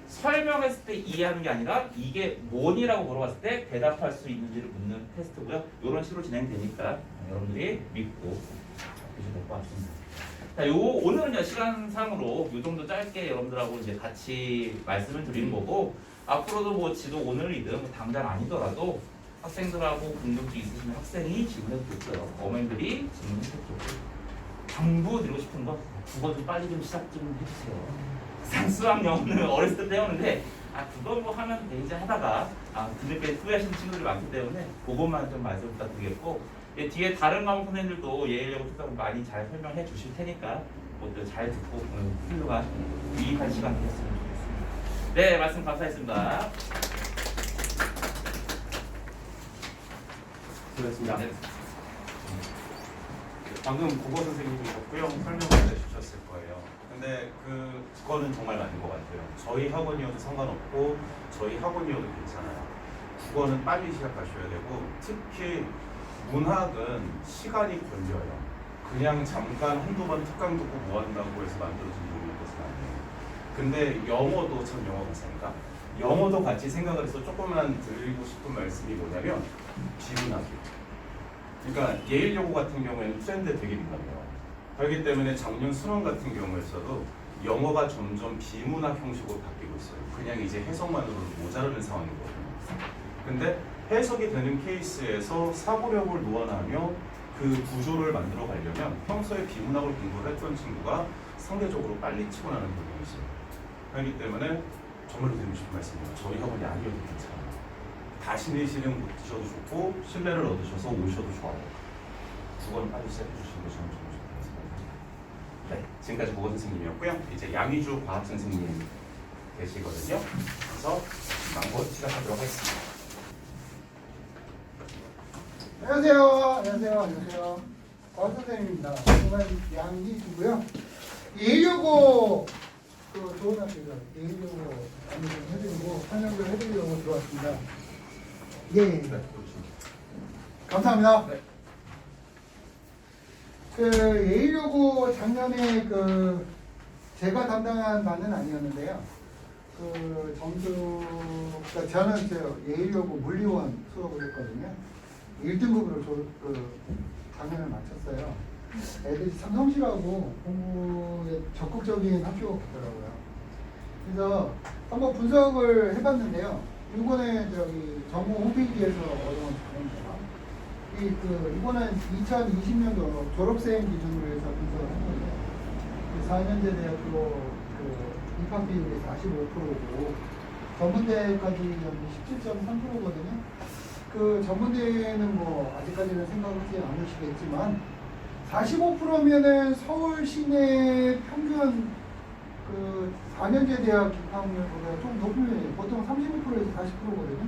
설명했을 때 이해하는 게 아니라 이게 뭐니라고 물어봤을 때 대답할 수 있는지를 묻는 테스트고요. 이런 식으로 진행되니까 여러분들이 믿고 보시면 될 것 같습니다. 자, 오늘은요 시간상으로 요 정도 짧게 여러분들하고 이제 같이 말씀을 드리는 거고 앞으로도 뭐 지도 오늘이든 뭐 당장 아니더라도 학생들하고 궁금증 있으시면 학생이 질문해도 좋고요. 어머님들이 질문해도 좋고 당부드리고 싶은 거 국어 좀 빨리 좀 시작 좀 해주세요. 수학 영어는 어렸을 때 배우는데 그거 뭐 하면 되지 하다가 그렇게 후회하시는 친구들이 많기 때문에 그것만 좀 말씀 부탁드리겠고 뒤에 다른 과목 선생님들도 예일여고 특성을 많이 잘 설명해 주실 테니까 그것도 잘 듣고 훌륭한 유익한 시간 되셨으면 좋겠습니다. 네, 말씀 감사했습니다. 수고하셨습니다. 네. 방금 국어 선생님이 구형 설명을 해주셨을 거예요. 근데 그거는 정말 맞는 것 같아요. 저희 학원이어도 상관없고 저희 학원이어도 괜찮아요. 국어는 빨리 시작하셔야 되고 특히 문학은 시간이 걸려요. 그냥 잠깐 한두 번 특강 듣고 뭐 한다고 해서 만들어진 모르는 것은 아니에요. 근데 영어도 참 영어 가사니까 영어도 같이 생각을 해서 조금만 드리고 싶은 말씀이 뭐냐면 비문학이에요. 그러니까 예일여고 같은 경우에는 트렌드에 되게 민감해요. 그렇기 때문에 작년 수능 같은 경우에서도 영어가 점점 비문학 형식으로 바뀌고 있어요. 그냥 이제 해석만으로는 모자라는 상황이거든요. 근데 해석이 되는 케이스에서 사고력을 놓아나며 그 구조를 만들어 가려면 평소에 비문학을 공부를 했던 친구가 상대적으로 빨리 치고 나는 경향이 있어요. 그렇기 때문에 정말로 드리고 싶은 말씀이에요. 저희 학원이 아니어도 괜찮아요. 다시 내시는 붙으셔도 좋고 신뢰를 얻으셔서 오셔도 좋아요. 국어는 빨리 시작해 주시는 게 저는 정말 좋다고 생각합니다. 네, 지금까지 국어 선생님이었고요. 이제 양희주 과학 선생님 계시거든요. 그래서 망고 시작하도록 하겠습니다. 안녕하세요. 과학 선생님입니다. 저는 양희주고요. 예일여고 좋은 학교죠. 예일여고 안내를 해드리고 설명을 해드리려고 들어왔습니다. 예. 네, 감사합니다. 네. 예일여고 작년에 제가 담당한 바는 아니었는데요. 점수가 저는 예일여고 물리원 수업을 했거든요. 1등급으로 작년을 마쳤어요. 애들이 참 성실하고 공부에 적극적인 학교 같더라고요. 그래서 한번 분석을 해봤는데요. 이번에 정부 홈페이지에서 얻어온 자료입니다. 이번엔 2020년도 졸업생 기준으로 해서 분석을 한 거예요. 4년제 대학교 입학 비율이 45%고 전문대까지 17.3%거든요. 전문대는 뭐 아직까지는 생각하지 않으시겠지만 45%면은 서울 시내 평균 4년제 대학 입학률보다 좀 높은 편이에요. 보통 35%에서 40%거든요.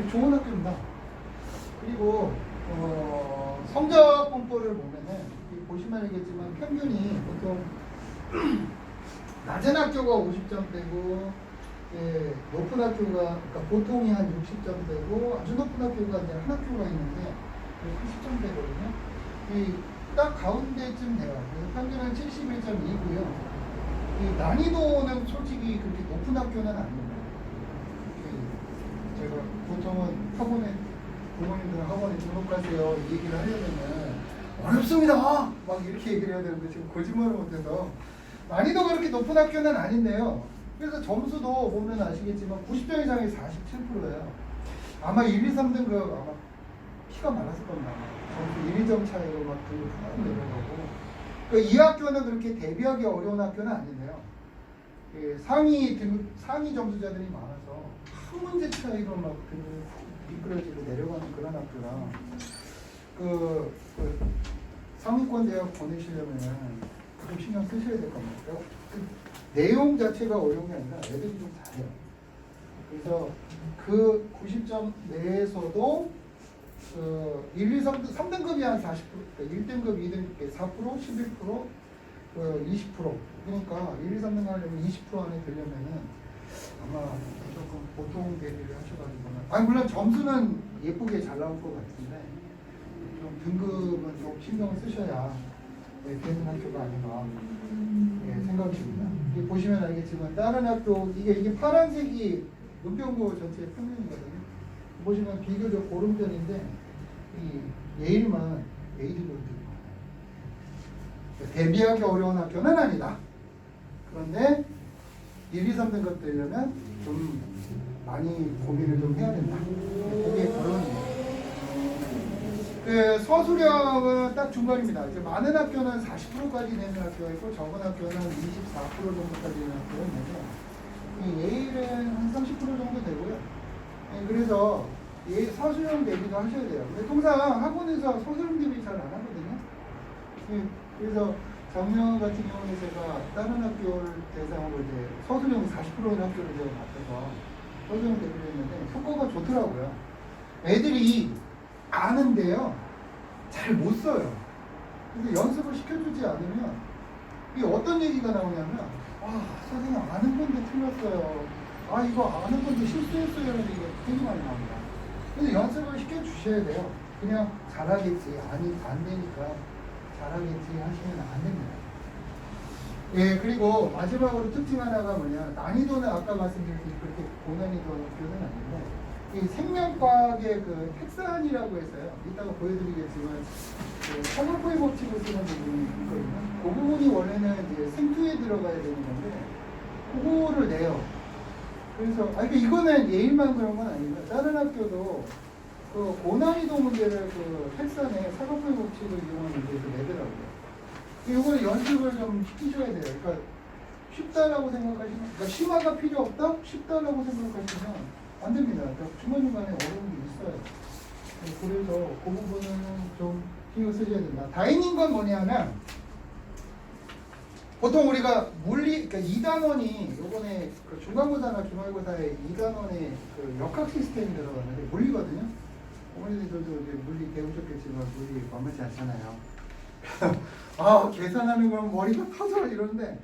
좋은 학교입니다. 그리고 성적 분포를 보면은 보시면 알겠지만 평균이 보통 낮은 학교가 50점대고 높은 학교가 그러니까 보통이 한 60점대고 아주 높은 학교가 이제 한 학교가 있는데 90점대거든요. 딱 가운데쯤 돼요. 그래서 평균은 71.2고요. 난이도는 솔직히 그렇게 높은 학교는 아닙니다. 제가 보통은 학원에 부모님들 학원에 등록하세요 이 얘기를 하려면은 어렵습니다 막 이렇게 얘기를 해야 되는데 지금 거짓말을 못해서 난이도가 그렇게 높은 학교는 아닌데요. 그래서 점수도 보면 아시겠지만 90점 이상이 47%예요. 아마 1, 2, 3등급 아마 피가 많았을 겁니다. 점수 1, 2점 차이로 막 등급 푸는 내려가고 이 학교는 그렇게 대비하기 어려운 학교는 아닌데요. 상위 점수자들이 많아서 한 문제 차이로 막 미끄러지고 내려가는 그런 학교라 상위권 대학 보내시려면 좀 신경 쓰셔야 될 겁니다. 내용 자체가 어려운 게 아니라 애들이 좀 잘해요. 그래서 90점 내에서도 1, 2, 3등급이 한 40%, 1등급, 2등급 4%, 11%, 20%. 그러니까 1, 2, 3등급 하려면 20% 안에 되려면은 아마 조금 보통 대비를 하셔가지고는 물론 점수는 예쁘게 잘 나올 것 같은데 좀 등급은 좀 신경을 쓰셔야 되는 학교가 아닌가 생각이 듭니다. 이게 보시면 알겠지만 다른 학교 이게 파란색이 은평구 전체 평균이거든요. 보시면 비교적 고른 편인데 이 예일만 A들이 대비하기 어려운 학교는 아니다. 그런데 1, 2, 3등급 되려면 좀 많이 고민을 좀 해야 된다. 그게 결론이에요. 그 서술형은 딱 중간입니다. 이제 많은 학교는 40%까지 되는 학교가 있고 적은 학교는 24% 정도까지 되는 학교가 있는데 이 예일은 한 30% 정도 되고요. 그래서 서술형 대비도 하셔야 돼요. 근데 통상 학원에서 서술형 대비 잘 안 하거든요. 그래서 작년 같은 경우에 제가 다른 학교를 대상으로 이제 서술형 40%인 학교를 제가 맡아서 서술형 대비를 했는데 효과가 좋더라고요. 애들이 아는데요, 잘 못 써요. 근데 연습을 시켜주지 않으면 이게 어떤 얘기가 나오냐면, 선생님 아는 건데 틀렸어요. 이거 아는 건데 실수했어요. 이런 얘기가 되게 많이 나옵니다. 근데 연습을 시켜주셔야 돼요. 그냥 잘하겠지, 안 되니까 잘하겠지 하시면 안 됩니다. 예, 그리고 마지막으로 특징 하나가 뭐냐, 난이도는 아까 말씀드렸듯이 그렇게 고난이도 학교는 아닌데 이 생명과학의 그 텍산이라고 해서요. 이따가 보여드리겠지만 그 사각포의 법칙을 쓰는 부분이 있거든요. 그 부분이 원래는 이제 생투에 들어가야 되는 건데 그거를 내요. 그래서 그러니까 이거는 예일만 그런 건 아니고요. 다른 학교도 그 고난이도 문제를 그 텍산의 사각포의 법칙을 이용한 문제에서 내더라고요. 이거는 연습을 좀 시키셔야 돼요. 그러니까 쉽다라고 생각하시면, 그러니까 심화가 필요 없다? 쉽다라고 생각하시면 안 됩니다. 그러니까 중간중간에 어려운 게 있어요. 그래서 그 부분은 좀 신경 쓰셔야 된다. 다행인 건 뭐냐면, 보통 우리가 물리, 그러니까 2단원이 요번에 그 중간고사나 기말고사에 2단원의 그 역학 시스템이 들어가는데 물리거든요. 어머니들도 이제 물리 배우셨겠지만 물리 만만치 않잖아요. 계산하는 건 머리가 터져 이러는데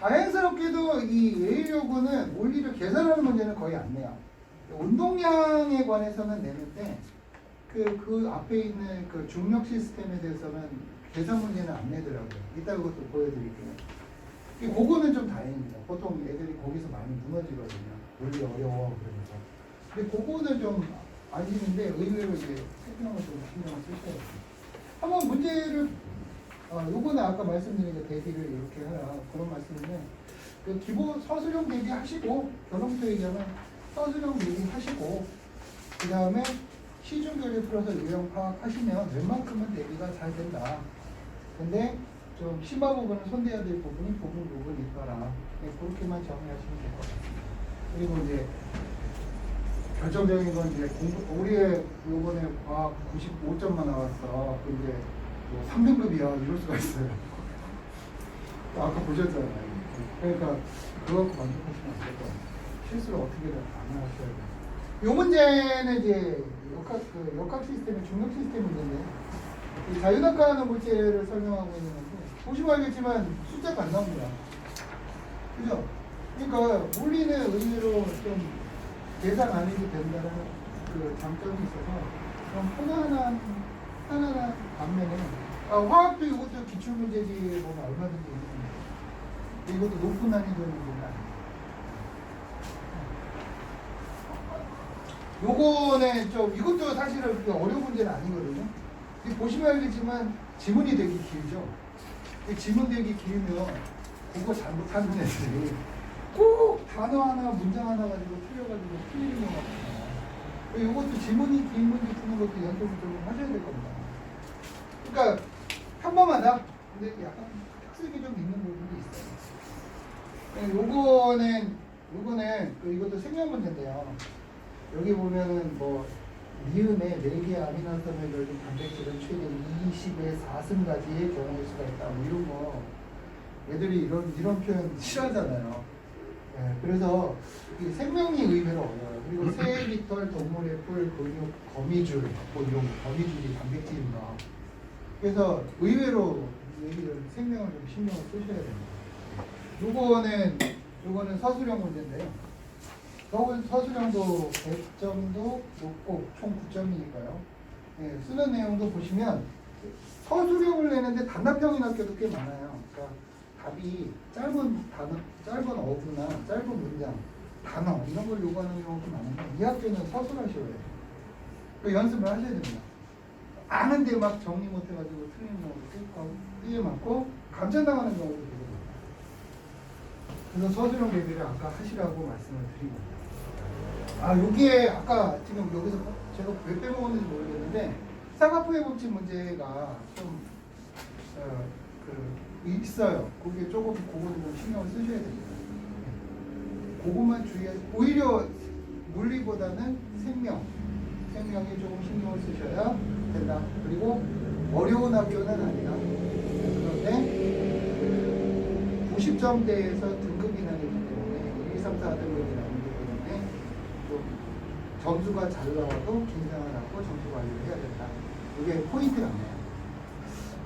다행스럽게도 이 예일 요구는 원리를 계산하는 문제는 거의 안 내요. 운동량에 관해서는 내는데 그 앞에 있는 그 중력 시스템에 대해서는 계산 문제는 안 내더라고요. 이따 그것도 보여드릴게요. 그거는 좀 다행입니다. 보통 애들이 거기서 많이 무너지거든요. 원리 어려워 그러면서. 근데 그거는 좀 아시는데 의외로 이제 태평을 좀 신경을 쓰셔야 돼요. 한번 문제를 요거는 아까 말씀드린 그 대비를 이렇게 하라 그런 말씀인데 그 기본 서술형 대비 하시고 결론부터 얘기하면 서술형 대비 하시고 그 다음에 시중교재 풀어서 유형 파악하시면 웬만큼은 대비가 잘 된다. 근데 좀 심화 부분은 손대야 될 부분이 부분이 있더라. 그렇게만 정리하시면 될 것 같습니다. 그리고 이제 결정적인 건 이제 우리의 요번에 과학 95점만 나왔어. 이제 3등급이야 이럴 수가 있어요. 아까 보셨잖아요. 그러니까 그거 갖고 만족하시면 안 될 것 같아요. 실수를 어떻게든 안 하셔야 돼요. 이 문제는 이제 역학 시스템의 중력 시스템 문제인데 이 자유낙하하는 물체를 설명하고 있는 건데 보시면 알겠지만 숫자가 안 나옵니다. 그죠? 그러니까 물리는 의외로 좀 계산 안 해도 된다는 그 장점이 있어서 좀 편안한 반면에 화학도 이것도 기출문제지 보면 얼마든지 있습니다. 이것도 높은 난이도 문제는 아니에요. 요거는 좀 이것도 사실은 어려운 문제는 아니거든요. 보시면 알겠지만 지문이 되게 길죠. 지문 되게 길면 그거 잘못하는 애들이 꼭 단어 하나 문장 하나 가지고 틀려가지고 틀리는 경우가 많아요. 이것도 지문이 긴 문제 푸는 것도 연습을 좀 하셔야 될 겁니다. 그러니까 평범하다. 근데 약간 특색이 좀 있는 부분도 있어요. 요거는 이것도 생략 문제인데요. 여기 보면은 뭐 미음에 4개 아미노산을 걸린 단백질은 최대 20의 4승까지의 경우일 수가 있다. 뭐 이런 거 애들이 이런 표현 싫어하잖아요. 그래서 이 생명이 의외로 어려워요. 그리고 새, 깃털, 동물의 뿔, 근육, 거미줄, 이런 거미줄이 단백질인가. 그래서 의외로 얘기를 생명을 좀 신경을 쓰셔야 됩니다. 요거는 서술형 문제인데요. 서술형도 100점도 높고 총 9점이니까요. 예, 쓰는 내용도 보시면 서술형을 내는데 단답형인 학교도 꽤 많아요. 그러니까 답이 짧은 단어, 짧은 어구나 짧은 문장, 단어 이런 걸 요구하는 경우도 많은데 이 학교는 서술하셔야 돼요. 그 연습을 하셔야 됩니다. 아는데 막 정리 못해가지고 틀리는 경우도 꽤 많고 감전당하는 경우도 되게 많아요. 그래서 서술형 대비를 아까 하시라고 말씀을 드린 겁니다. 아 여기에 아까 지금 여기서 제가 왜 빼먹었는지 모르겠는데 쌍화표의 법칙 문제가 좀 있어요. 그게 조금 그거는 좀 신경을 쓰셔야 됩니다. 그것만 주의해. 오히려 물리보다는 생명이 조금 신경을 쓰셔야 된다. 그리고 어려운 학교는 아니다. 그런데 90점대에서 등급이 나기 때문에 1, 2, 3, 4 등급이 나기 때문에 좀 점수가 잘 나와도 긴장을 하고 점수 관리를 해야 된다. 이게 포인트 같네요.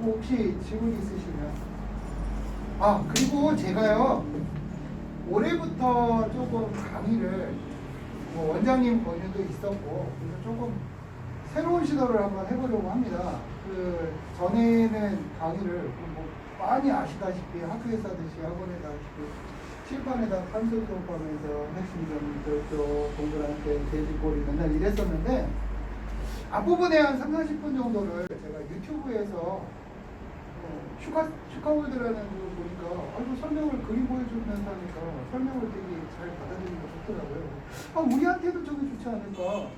혹시 질문 있으시면 그리고 제가요 올해부터 조금 강의를 원장님 권유도 있었고 그래서 조금 새로운 시도를 한번 해보려고 합니다. 그 전에는 강의를 많이 아시다시피 학교에서 하듯이 학원에서 하시고 칠판에다 판서 수업하면서 핵심 점도 동그랗게 돼지꼬리 맨날 이랬었는데 앞부분에 한 3, 40분 정도를 제가 유튜브에서 슈카월드라는 거 보니까 설명을 그림 보여주면서 하니까 설명을 되게 잘 받아들이는 거 좋더라고요. 우리한테도 저게 좋지 않을까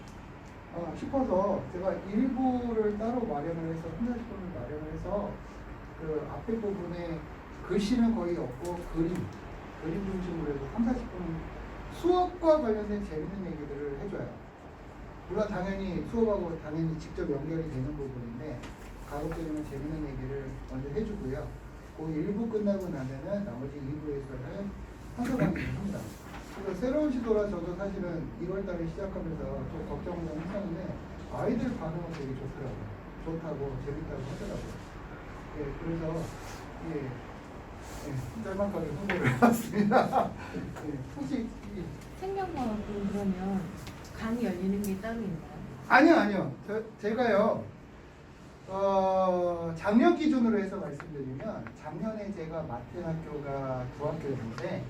싶어서 제가 일부를 따로 마련을 해서 3, 40분을 마련을 해서 그 앞에 부분에 글씨는 거의 없고 그림 중심으로 해서 3, 40분 수업과 관련된 재밌는 얘기들을 해줘요. 물론 당연히 수업하고 당연히 직접 연결이 되는 부분인데 가급적이면 재밌는 얘기를 먼저 해주고요. 그 1부 끝나고 나면은 나머지 2부에서는 한서 강의를 합니다. 그래서 새로운 시도라 저도 사실은 1월달에 시작하면서 좀 걱정을 좀 했었는데 아이들 반응은 되게 좋더라고요. 좋다고 재밌다고 하더라고요. 그래서 짤막하게 홍보를 해봤습니다. 혹시 생명과학은 그러면 강의 열리는 게 따로 있나요? 아니요. 제가요. 작년 기준으로 해서 말씀드리면 작년에 제가 맡은 학교가 두 학교였는데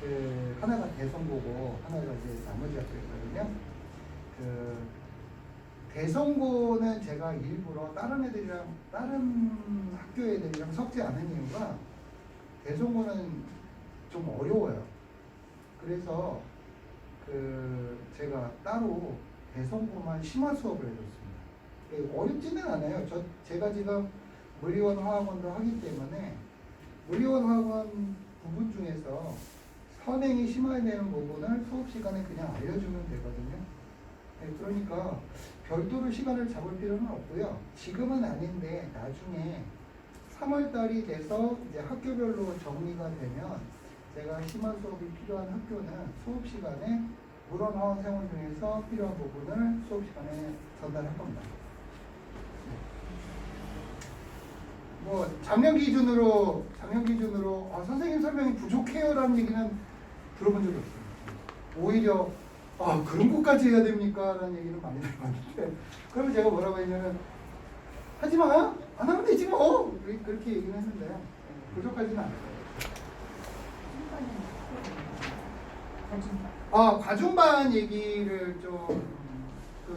그 하나가 대성고고 하나가 이제 나머지 학교였거든요. 그 대성고는 제가 일부러 다른 학교 애들이랑 섞지 않은 이유가 대성고는 좀 어려워요. 그래서 그 제가 따로 대성고만 심화 수업을 해줬습니다. 어렵지는 않아요. 제가 지금 물리원 화학원도 하기 때문에 물리원 화학원 부분 중에서 선행이 심화되는 부분을 수업 시간에 그냥 알려주면 되거든요. 그러니까 별도로 시간을 잡을 필요는 없고요. 지금은 아닌데 나중에 3월달이 돼서 이제 학교별로 정리가 되면 제가 심화 수업이 필요한 학교는 수업 시간에 물원 화원 생활 중에서 필요한 부분을 수업 시간에 전달할 겁니다. 작년 기준으로 선생님 설명이 부족해요라는 얘기는 들어본 적이 없어요. 오히려 그런 것까지 해야 됩니까? 라는 얘기는 많이 들어봤는데 그러면 제가 뭐라고 했냐면 하지마! 안 하면 되지 뭐! 그렇게 얘기를 했는데 부족하지는 않아요. 과중반 얘기를 좀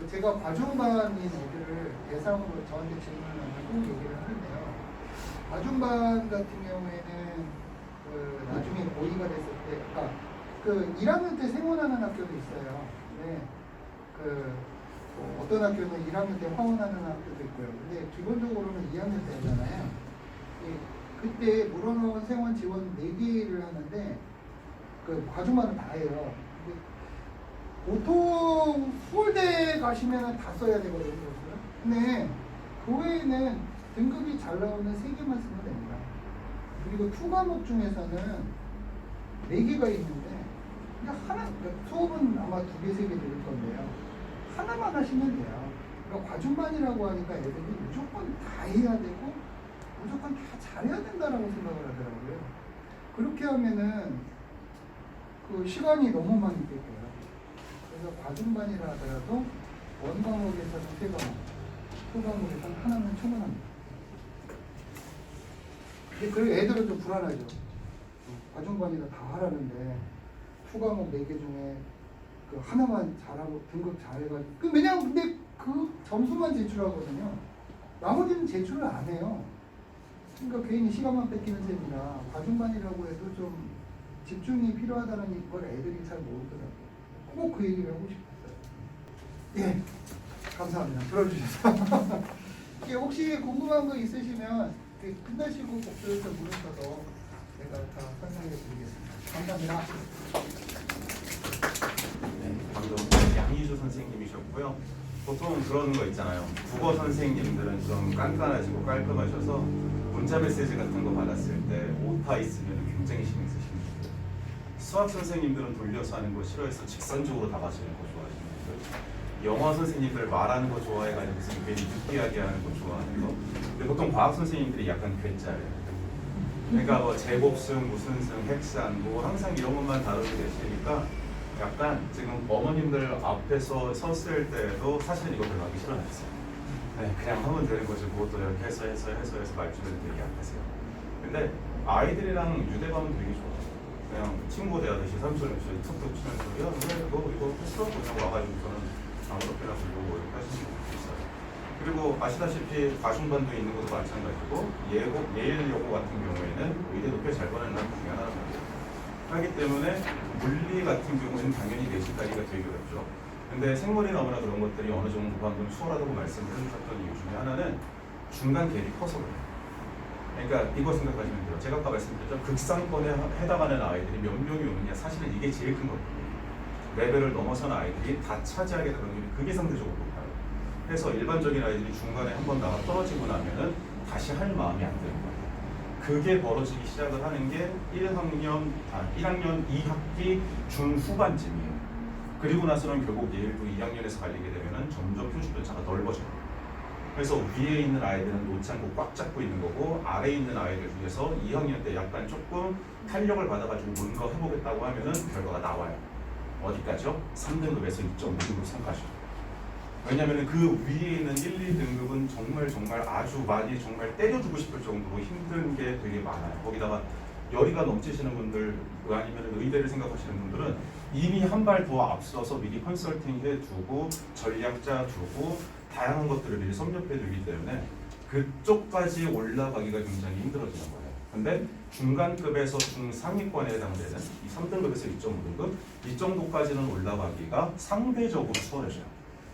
제가 과중반인 애들을 대상으로 저한테 질문을 하고 얘기를 하는데요. 과중반 같은 경우에는 나중에 고의가 됐을 때, 1학년 때 생원하는 학교도 있어요. 네. 어떤 학교는 1학년 때 화원하는 학교도 있고요. 근데 기본적으로는 2학년 때잖아요. 그때 물원화원 생원 지원 4개를 하는데 과중반은 다 해요. 보통 서울대 가시면 다 써야 되거든요. 근데 그 외에는 등급이 잘 나오는 3개만 쓰면 됩니다. 그리고 2과목 중에서는 4개가 있는데 그냥 수업은 아마 2개, 3개 들을 건데요. 하나만 하시면 돼요. 그러니까 과중반이라고 하니까 애들이 무조건 다 해야 되고 무조건 다 잘해야 된다라고 생각을 하더라고요. 그렇게 하면은 시간이 너무 많이 뺏겨요. 그래서 과중반이라 하더라도 1과목에서는 3과목, 후과목에 딱 하나면 충분합니다. 그리고 애들은 좀 불안하죠. 과중반이다 다 하라는데 후과목 4개 중에 그 하나만 잘하고 등급 잘해가지고 왜냐면 근데 그 점수만 제출하거든요. 나머지는 제출을 안 해요. 그러니까 괜히 시간만 뺏기는 셈이나 과중반이라고 해도 좀 집중이 필요하다는 걸 애들이 잘 모르더라고요. 꼭 그 얘기를 하고 싶었어요. 예, 감사합니다. 들어주셔서. 예, 혹시 궁금한 거 있으시면 끝나시고 복도에서 물으셔도 제가 다 설명해 드리겠습니다. 감사합니다. 네, 방금 양희주 선생님이셨고요. 보통 그런 거 있잖아요. 국어 선생님들은 좀 깐깐하시고 깔끔하셔서 문자 메시지 같은 거 받았을 때 오타 있으면 굉장히 신경 쓰시는 거예요. 수학 선생님들은 돌려서 하는 거 싫어해서 직선적으로 답하시는 거 좋아하시는 거예요. 영어 선생님들 말하는 거 좋아해가지고 무슨 괜히 느끼하게 하는 거 좋아하는 거. 근데 보통 과학 선생님들이 약간 괴짜예요. 그러니까 뭐 제곱승, 무슨 승, 핵산 뭐 항상 이런 것만 다루고 계시니까 약간 지금 어머님들 앞에서 섰을 때도 사실은 이거 별로 하기 싫어하셨어요. 네, 그냥 하면 되는 거지 뭐 또 이렇게 해서 말주변이 되게 약하세요. 근데 아이들이랑 유대감은 되게 좋아요. 그냥 친구 대하듯이 삼촌 툭툭 치면서 야 너 이거 했어? 그냥 와가지고서는 아무렇게나 부르고 이렇게 하시는 분도 있어요. 그리고 아시다시피 과중반도 있는 것도 마찬가지고 예일 여고 같은 경우에는 의대도 꽤 잘 보내는 학교 중에 하나란 말이에요. 하기 때문에 물리 같은 경우에는 당연히 내신까지가 되게 어렵죠. 근데 생물이 나오나 그런 것들이 어느 정도 방금 수월하다고 말씀을 해주셨던 이유 중에 하나는 중간 갭이 커서 그래요. 그러니까 이거 생각하시면 돼요. 제가 아까 말씀드렸죠. 극상권에 해당하는 아이들이 몇 명이 오느냐 사실은 이게 제일 큰 거거든요. 레벨을 넘어선 아이들이 다 차지하게 되는 확률이 그게 상대적으로 높아요. 그래서 일반적인 아이들이 중간에 한번 나가 떨어지고 나면은 다시 할 마음이 안 드는 거예요. 그게 벌어지기 시작을 하는 게 1학년 2학기 중후반쯤이에요. 그리고 나서는 결국 예일도 2학년에서 갈리게 되면은 점점 표준 편차가 넓어져요. 그래서 위에 있는 아이들은 놓지 않고 꽉 잡고 있는 거고 아래에 있는 아이들 중에서 2학년 때 약간 조금 탄력을 받아가지고 뭔가 해보겠다고 하면은 결과가 나와요. 어디까지요? 3등급에서 2.5등급 상까지. 왜냐하면 그 위에 있는 1, 2등급은 정말 아주 많이 정말 때려주고 싶을 정도로 힘든 게 되게 많아요. 거기다가 열의가 넘치시는 분들 아니면 의대를 생각하시는 분들은 이미 한 발 더 앞서서 미리 컨설팅 해두고 전략 짜두고 다양한 것들을 미리 섭렵해 두기 때문에 그쪽까지 올라가기가 굉장히 힘들어지는 거예요. 근데 중간급에서 중상위권에 해당되는 이 3등급에서 2.5등급 이 정도까지는 올라가기가 상대적으로 수월해져요.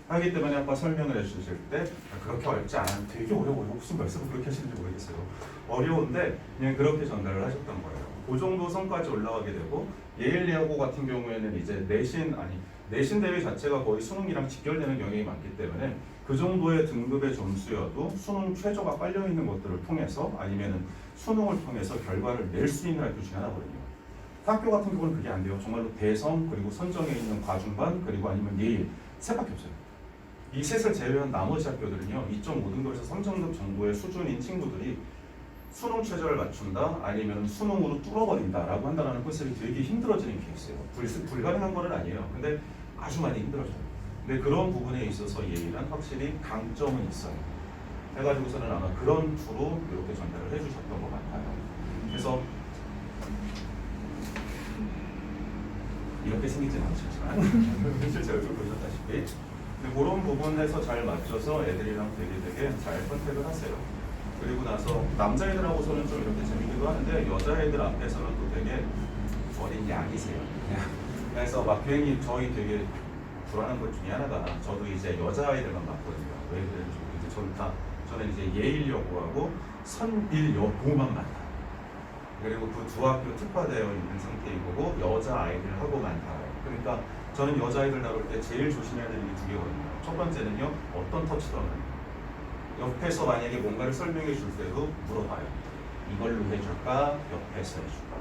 하기 때문에 아까 설명을 해주실 때 그렇게 어렵지 않아요. 되게 어려워요. 무슨 말씀을 그렇게 하시는지 모르겠어요. 어려운데 그냥 그렇게 전달을 하셨던 거예요. 그 정도 선까지 올라가게 되고 예일 여고 같은 경우에는 이제 내신 대회 자체가 거의 수능이랑 직결되는 경향이 많기 때문에 그 정도의 등급의 점수여도 수능 최저가 깔려 있는 것들을 통해서 아니면은 수능을 통해서 결과를 낼 수 있는 학교 중에 하나거든요. 학교 같은 경우는 그게 안 돼요. 정말로 대성 그리고 선정에 있는 과중반 그리고 아니면 예일 셋밖에 없어요. 이 셋을 제외한 나머지 학교들은요 2.5등급에서 3등급 정도의 수준인 친구들이 수능 최저를 맞춘다 아니면 수능으로 뚫어버린다라고 한다는 컨셉이 되게 힘들어지는 케이스예요. 불가능한 건 아니에요. 근데 아주 많이 힘들어져요. 근데 그런 부분에 있어서 예일은 확실히 강점은 있어요. 해가지고서는 아마 그런 투로 이렇게 전달을 해주셨던 것 같아요. 그래서 이렇게 생기지는 않으셨지만 실제 얼굴 보셨다시피 근데 그런 부분에서 잘 맞춰서 애들이랑 되게 잘 선택을 하세요. 그리고 나서 남자애들하고서는 좀 이렇게 재밌기도 하는데 여자애들 앞에서는 또 되게 어린 양이세요. 그래서 막 괜히 저희 되게 불안한 것 중에 하나가 저도 이제 여자아이들만 봤거든요. 왜 그런지 모르겠는데 저는 이제 예일여고하고 선빌여고만 만나요. 그리고 그 두 학교 특화되어 있는 상태인 거고 여자아이들하고만 다뤄요. 그러니까 저는 여자아이들 다룰 때 제일 조심해야 되는 게 두 개거든요. 첫 번째는요. 어떤 터치던은 옆에서 만약에 뭔가를 설명해 줄 때도 물어봐요. 이걸로 해줄까? 옆에서 해줄까?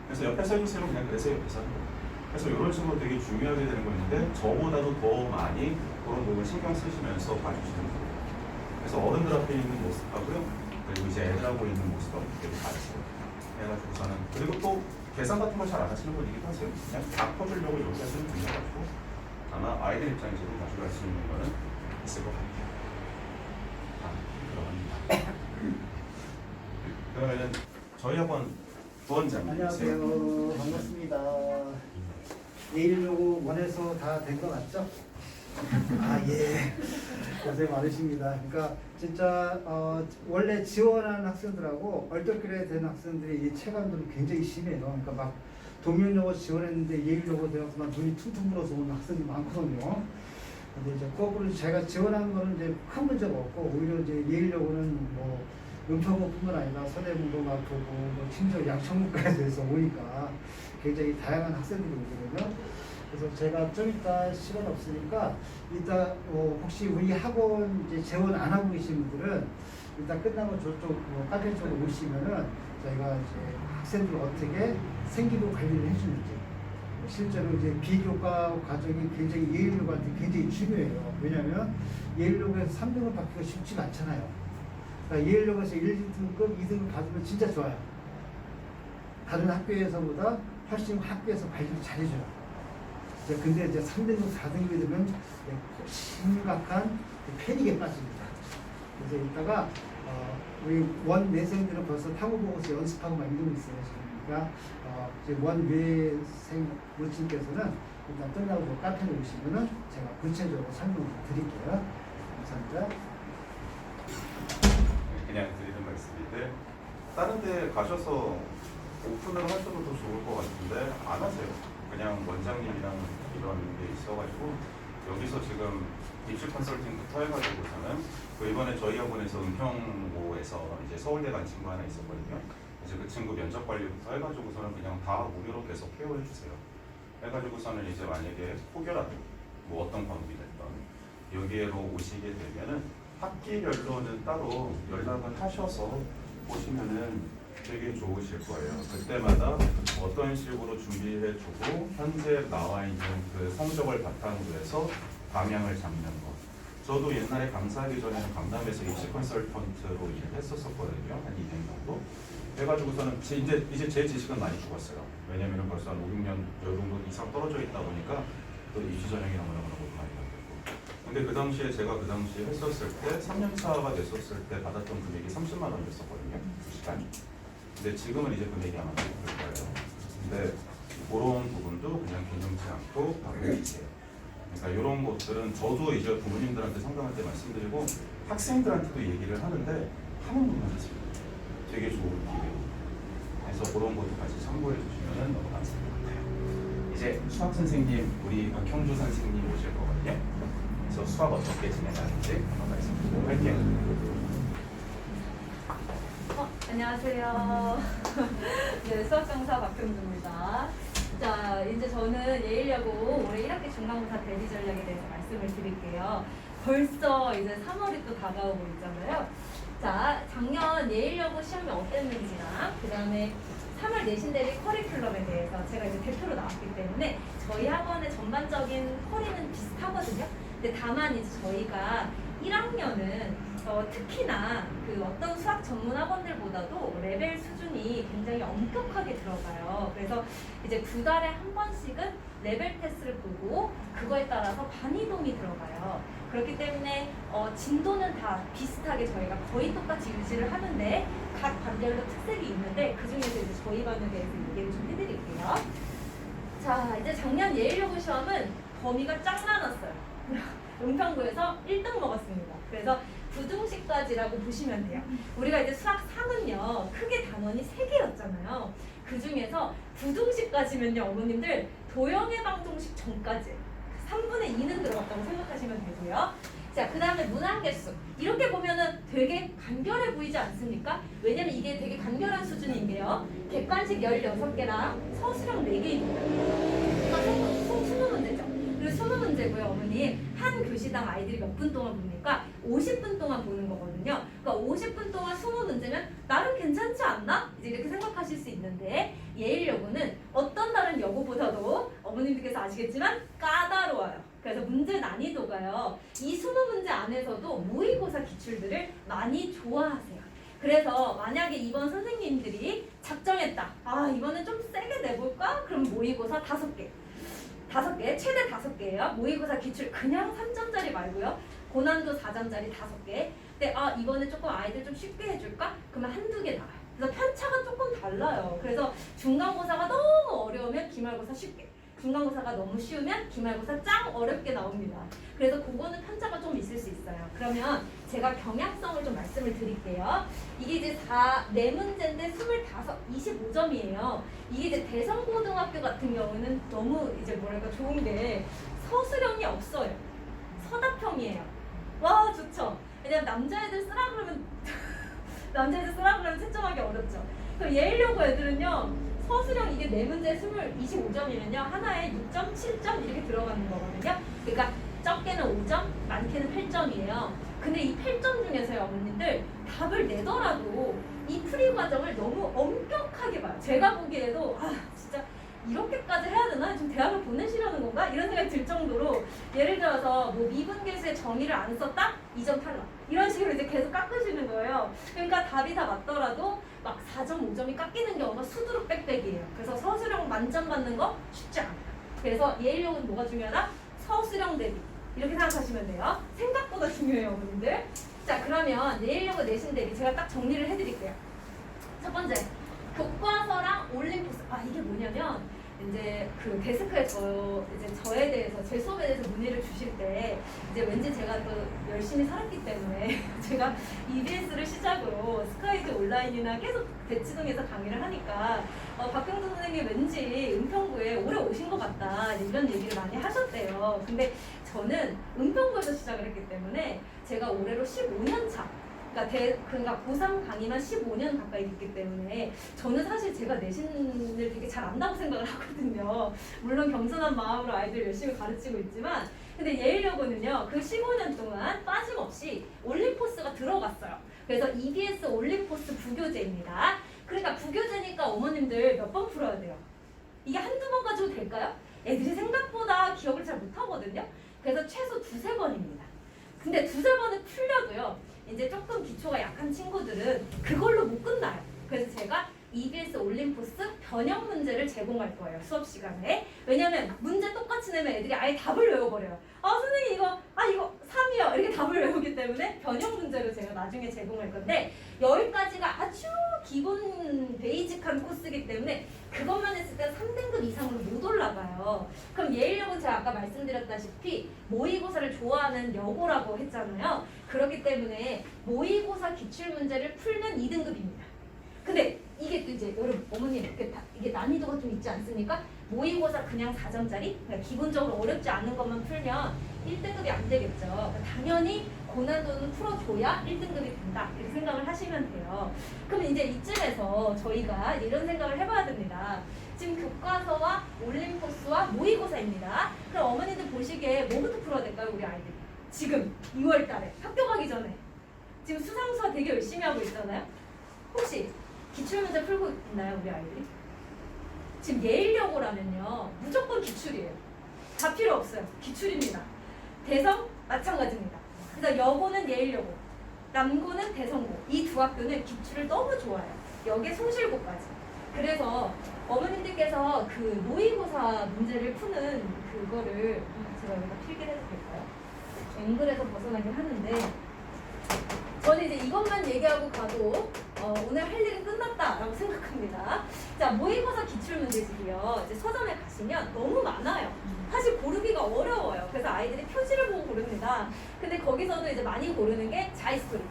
그래서 옆에서 해주세요. 그냥 그래서 옆에서 하는 거예요. 그래서 이런 식으로 되게 중요하게 되는 거 있는데 저보다도 더 많이 그런 부분을 신경 쓰시면서 봐주시는 거예요. 그래서 어른들 앞에 있는 모습하고요. 그리고 이제 애들하고 있는 모습하고 되게 다르세요. 해가지고서는 그리고 또 계산 같은 걸 잘 안 하시는 분이기도 하세요. 그냥 다 퍼주려고 이렇게 하시는 분이어가지고 아마 아이들 입장에서도 가져갈 수 있는 거는 있을 것 같아요. 그러면은 저희 학원 부원장님. 안녕하세요. 반갑습니다. 내일 요거 원해서 다 된 거 맞죠? 아 예. 고생 많으십니다. 그러니까 진짜 원래 지원하는 학생들하고 얼떨결에 된 학생들의 이 체감들은 굉장히 심해요. 그러니까 막 동명여고 지원했는데 예일여고 대학만 눈이 퉁퉁 불어서 오는 학생이 많거든요. 근데 이제 거꾸로 제가 지원한 거는 이제 큰 문제가 없고 오히려 이제 예일여고는 뭐 은평구뿐만 아니라 서대문고, 마포구, 뭐 심지어 양천구까지 해서 오니까 굉장히 다양한 학생들이 오거든요. 그래서 제가 좀 이따 시간 없으니까 이따 혹시 우리 학원 이제 재원 안 하고 계신 분들은 일단 끝나고 저쪽 카페 쪽으로 오시면은 저희가 이제 학생들 어떻게 생기부 관리를 해주는지 실제로 이제 비교과 과정이 굉장히 예일여고한테 굉장히 중요해요. 왜냐하면 예일여고에서 3등을 받기가 쉽지가 않잖아요. 그러니까 예일여고에서 1등급, 2등을 받으면 진짜 좋아요. 다른 학교에서보다 훨씬 학교에서 관리를 잘해줘요. 근데 이제 3등급, 4등급이 되면 심각한 패닉에 빠집니다. 그래서 이따가 우리 원 내생들은 벌써 타고 보고서 연습하고 막 이러고 있어요. 그러니까 이제 원 외생 모친께서는 일단 끝나고 카페에 오시면은 제가 구체적으로 설명을 드릴게요. 감사합니다. 그냥 드리는 말씀인데 다른 데 가셔서 오픈을 하셔도 더 좋을 것 같은데 안 하세요. 그냥 원장님이랑 이런 게 있어가지고 여기서 지금 입시 컨설팅부터 해가지고서는 이번에 저희 학원에서 은평고에서 이제 서울대 간 친구 하나 있었거든요. 이제 그 친구 면접 관리부터 해가지고서는 그냥 다 무료로 계속 케어해 주세요. 해가지고서는 이제 만약에 혹여라도 뭐 어떤 과목이 됐던 여기로 오시게 되면은 학기별로는 따로 연락을 하셔서 보시면은 되게 좋으실 거예요. 그때마다 어떤 식으로 준비해주고 현재 나와 있는 그 성적을 바탕으로 해서 방향을 잡는 거. 저도 옛날에 강사하기 전에는 강남에서 입시 컨설턴트로 일을 했었거든요. 한 2년 정도. 해가지고서는 이제 제 지식은 많이 죽었어요. 왜냐면 벌써 한 5, 6년 정도 이상 떨어져 있다 보니까 또 입시 전형이나 뭐라 많이 바뀌었고. 근데 그 당시에 제가 그 당시에 했었을 때 3년차가 됐었을 때 받았던 금액이 30만 원이었었거든요. 2시간. 근데 지금은 이제 금액이 아마 될 거예요. 근데 그런 부분도 그냥 개념치 않고 받고 계세요. 그러니까 이런 것들은 저도 이제 부모님들한테 상담할 때 말씀드리고 학생들한테도 얘기를 하는데 하는 분만 하세요. 되게 좋은 기회예요. 그래서 그런 것도 같이 참고해 주시면 너무 감사할 것 같아요. 이제 수학 선생님, 우리 박형주 선생님 오실 거거든요. 그래서 수학 어떻게 진행하는지 한번 말씀드리도록 할게요. 안녕하세요. 네, 수학 강사 박형주입니다. 자, 이제 저는 예일여고 올해 1학기 중간고사 대비 전략에 대해서 말씀을 드릴게요. 벌써 이제 3월이 또 다가오고 있잖아요. 자, 작년 예일여고 시험이 어땠는지나 그 다음에 3월 내신 대비 커리큘럼에 대해서 제가 이제 대표로 나왔기 때문에 저희 학원의 전반적인 커리는 비슷하거든요. 근데 다만 이제 저희가 1학년은 특히나 그 어떤 수학 전문 학원들보다도 레벨 수준이 굉장히 엄격하게 들어가요. 그래서 이제 2달에 한 번씩은 레벨 테스트를 보고 그거에 따라서 반이동이 들어가요. 그렇기 때문에 진도는 다 비슷하게 저희가 거의 똑같이 유지를 하는데 각 반별로 특색이 있는데 그 중에서 이제 저희 반에 대해서 얘기를 좀 해드릴게요. 자, 이제 작년 예일여고 시험은 범위가 짱 많았어요. 은평구에서 1등 먹었습니다. 그래서 부등식까지라고 보시면 돼요. 우리가 이제 수학 3은요, 크게 단원이 3개였잖아요. 그 중에서 부등식까지면요, 어머님들 도형의 방정식 전까지 3분의 2는 들어갔다고 생각하시면 되고요. 자, 그 다음에 문항개수. 이렇게 보면은 되게 간결해 보이지 않습니까? 왜냐면 이게 되게 간결한 수준인 게요. 객관식 16개랑 서술형 4개입니다. 그러니까 총 20문제죠. 그리고 20문제고요, 어머니. 한 교시당 아이들이 몇 분 동안 봅니까? 50분 동안 보는 거거든요. 그러니까 50분 동안 20문제면 나름 괜찮지 않나? 이제 이렇게 생각하실 수 있는데 예일여고는 어떤 다른 여고보다도 어머님들께서 아시겠지만 까다로워요. 그래서 문제 난이도가요. 이 20문제 안에서도 모의고사 기출들을 많이 좋아하세요. 그래서 만약에 이번 선생님들이 작정했다. 아, 이번엔 좀 세게 내볼까? 그럼 모의고사 5개. 5개, 최대 5개예요. 모의고사 기출 그냥 3점짜리 말고요. 고난도 4점짜리 5개. 근데 이번에 조금 아이들 좀 쉽게 해줄까? 그러면 1~2개 나와요. 그래서 편차가 조금 달라요. 그래서 중간고사가 너무 어려우면 기말고사 쉽게, 중간고사가 너무 쉬우면 기말고사 짱 어렵게 나옵니다. 그래서 그거는 편차가 좀 있을 수 있어요. 그러면 제가 경향성을 좀 말씀을 드릴게요. 이게 이제 4문제인데 25점이에요. 이게 이제 대성고등학교 같은 경우는 너무 이제 뭐랄까 좋은 게 서술형이 없어요. 서답형이에요. 와, 좋죠? 왜냐면 남자애들 쓰라 그러면 남자애들 쓰라 그러면 채점하기 어렵죠. 그럼 예일여고 애들은요, 서술형 이게 4문제 25점이면요 하나에 6점, 7점 이렇게 들어가는 거거든요. 그러니까 적게는 5점, 많게는 8점이에요. 근데 이 8점 중에서요, 어머님들 답을 내더라도 이 풀이 과정을 너무 엄격하게 봐요. 제가 보기에도 진짜 이렇게까지 해야 되나? 좀 대학을 보내시려는 건가? 이런 생각이 들 정도로, 예를 들어서 뭐 미분계수의 정의를 안 썼다? 2점 탈락. 이런 식으로 이제 계속 깎으시는 거예요. 그러니까 답이 다 맞더라도 막 4점, 5점이 깎이는 경우가 수두룩 빽빽이에요. 그래서 서술형 만점 받는 거 쉽지 않아요. 그래서 예일력은 뭐가 중요하다? 서술형 대비. 이렇게 생각하시면 돼요. 생각보다 중요해요, 어머님들. 자, 그러면 예일력을 내신 대비 제가 딱 정리를 해드릴게요. 첫 번째, 교과서랑 올림포스. 이게 뭐냐면 이제 그 데스크에 저에 대해서, 제 수업에 대해서 문의를 주실 때 이제 왠지 제가 또 열심히 살았기 때문에 제가 EBS를 시작으로 스카이즈 온라인이나 계속 대치동에서 강의를 하니까 박경준 선생님이 왠지 은평구에 오래 오신 것 같다 이런 얘기를 많이 하셨대요. 근데 저는 은평구에서 시작을 했기 때문에 제가 올해로 15년 차. 그러니까 고3 강의만 15년 가까이 됐기 때문에 저는 사실 제가 내신을 되게 잘 안다고 생각을 하거든요. 물론 겸손한 마음으로 아이들 열심히 가르치고 있지만, 근데 예일여고는요 그 15년 동안 빠짐없이 올림포스가 들어갔어요. 그래서 EBS 올림포스 부교재입니다. 그러니까 부교재니까 어머님들 몇 번 풀어야 돼요? 이게 한두 번 가지고 될까요? 애들이 생각보다 기억을 잘 못하거든요. 그래서 최소 2-3번입니다. 근데 2-3번을 풀려도요, 이제 조금 기초가 약한 친구들은 그걸로 못 끝나요. 그래서 제가 EBS 올림포스 변형 문제를 제공할 거예요, 수업 시간에. 왜냐면 문제 똑같이 내면 애들이 아예 답을 외워버려요. 선생님 이거 3이요 이렇게 답을 외우기 때문에 변형 문제로 제가 나중에 제공할 건데, 여기까지가 아주 기본 베이직한 코스이기 때문에 그것만 했을 때 3등급 이상으로 못 올라가요. 그럼 예일여고는 제가 아까 말씀드렸다시피 모의고사를 좋아하는 여고라고 했잖아요. 그렇기 때문에 모의고사 기출문제를 풀면 2등급입니다. 근데 이게 또 이제 여러분, 어머님 이게 난이도가 좀 있지 않습니까? 모의고사 그냥 4점짜리? 그러니까 기본적으로 어렵지 않은 것만 풀면 1등급이 안 되겠죠. 그러니까 당연히 고난도는 풀어줘야 1등급이 된다, 이렇게 생각을 하시면 돼요. 그럼 이제 이쯤에서 저희가 이런 생각을 해봐야 됩니다. 지금 교과서와 올림포스와 모의고사입니다. 그럼 어머니들 보시기에 뭐부터 풀어야 될까요, 우리 아이들이? 지금 2월 달에 학교 가기 전에 지금 수상수화 되게 열심히 하고 있잖아요. 혹시 기출문제 풀고 있나요, 우리 아이들이? 지금 예일여고라면요 무조건 기출이에요. 다 필요 없어요. 기출입니다. 대성 마찬가지입니다. 그래서 여고는 예일여고, 남고는 대성고, 이 두 학교는 기출을 너무 좋아해요. 여기에 송실고까지. 그래서 어머님들께서 그 모의고사 문제를 푸는 그거를 제가 여기다 필기를 해도 될까요? 앵글에서 벗어나긴 하는데, 저는 이제 이것만 얘기하고 가도 오늘 할 일은 끝났다라고 생각합니다. 자, 모의고사 기출문제집이요, 이제 서점에 가시면 너무 많아요. 사실 고르기가 어려워요. 그래서 아이들이 표지를 보고 고릅니다. 근데 거기서도 이제 많이 고르는 게 자이스토리,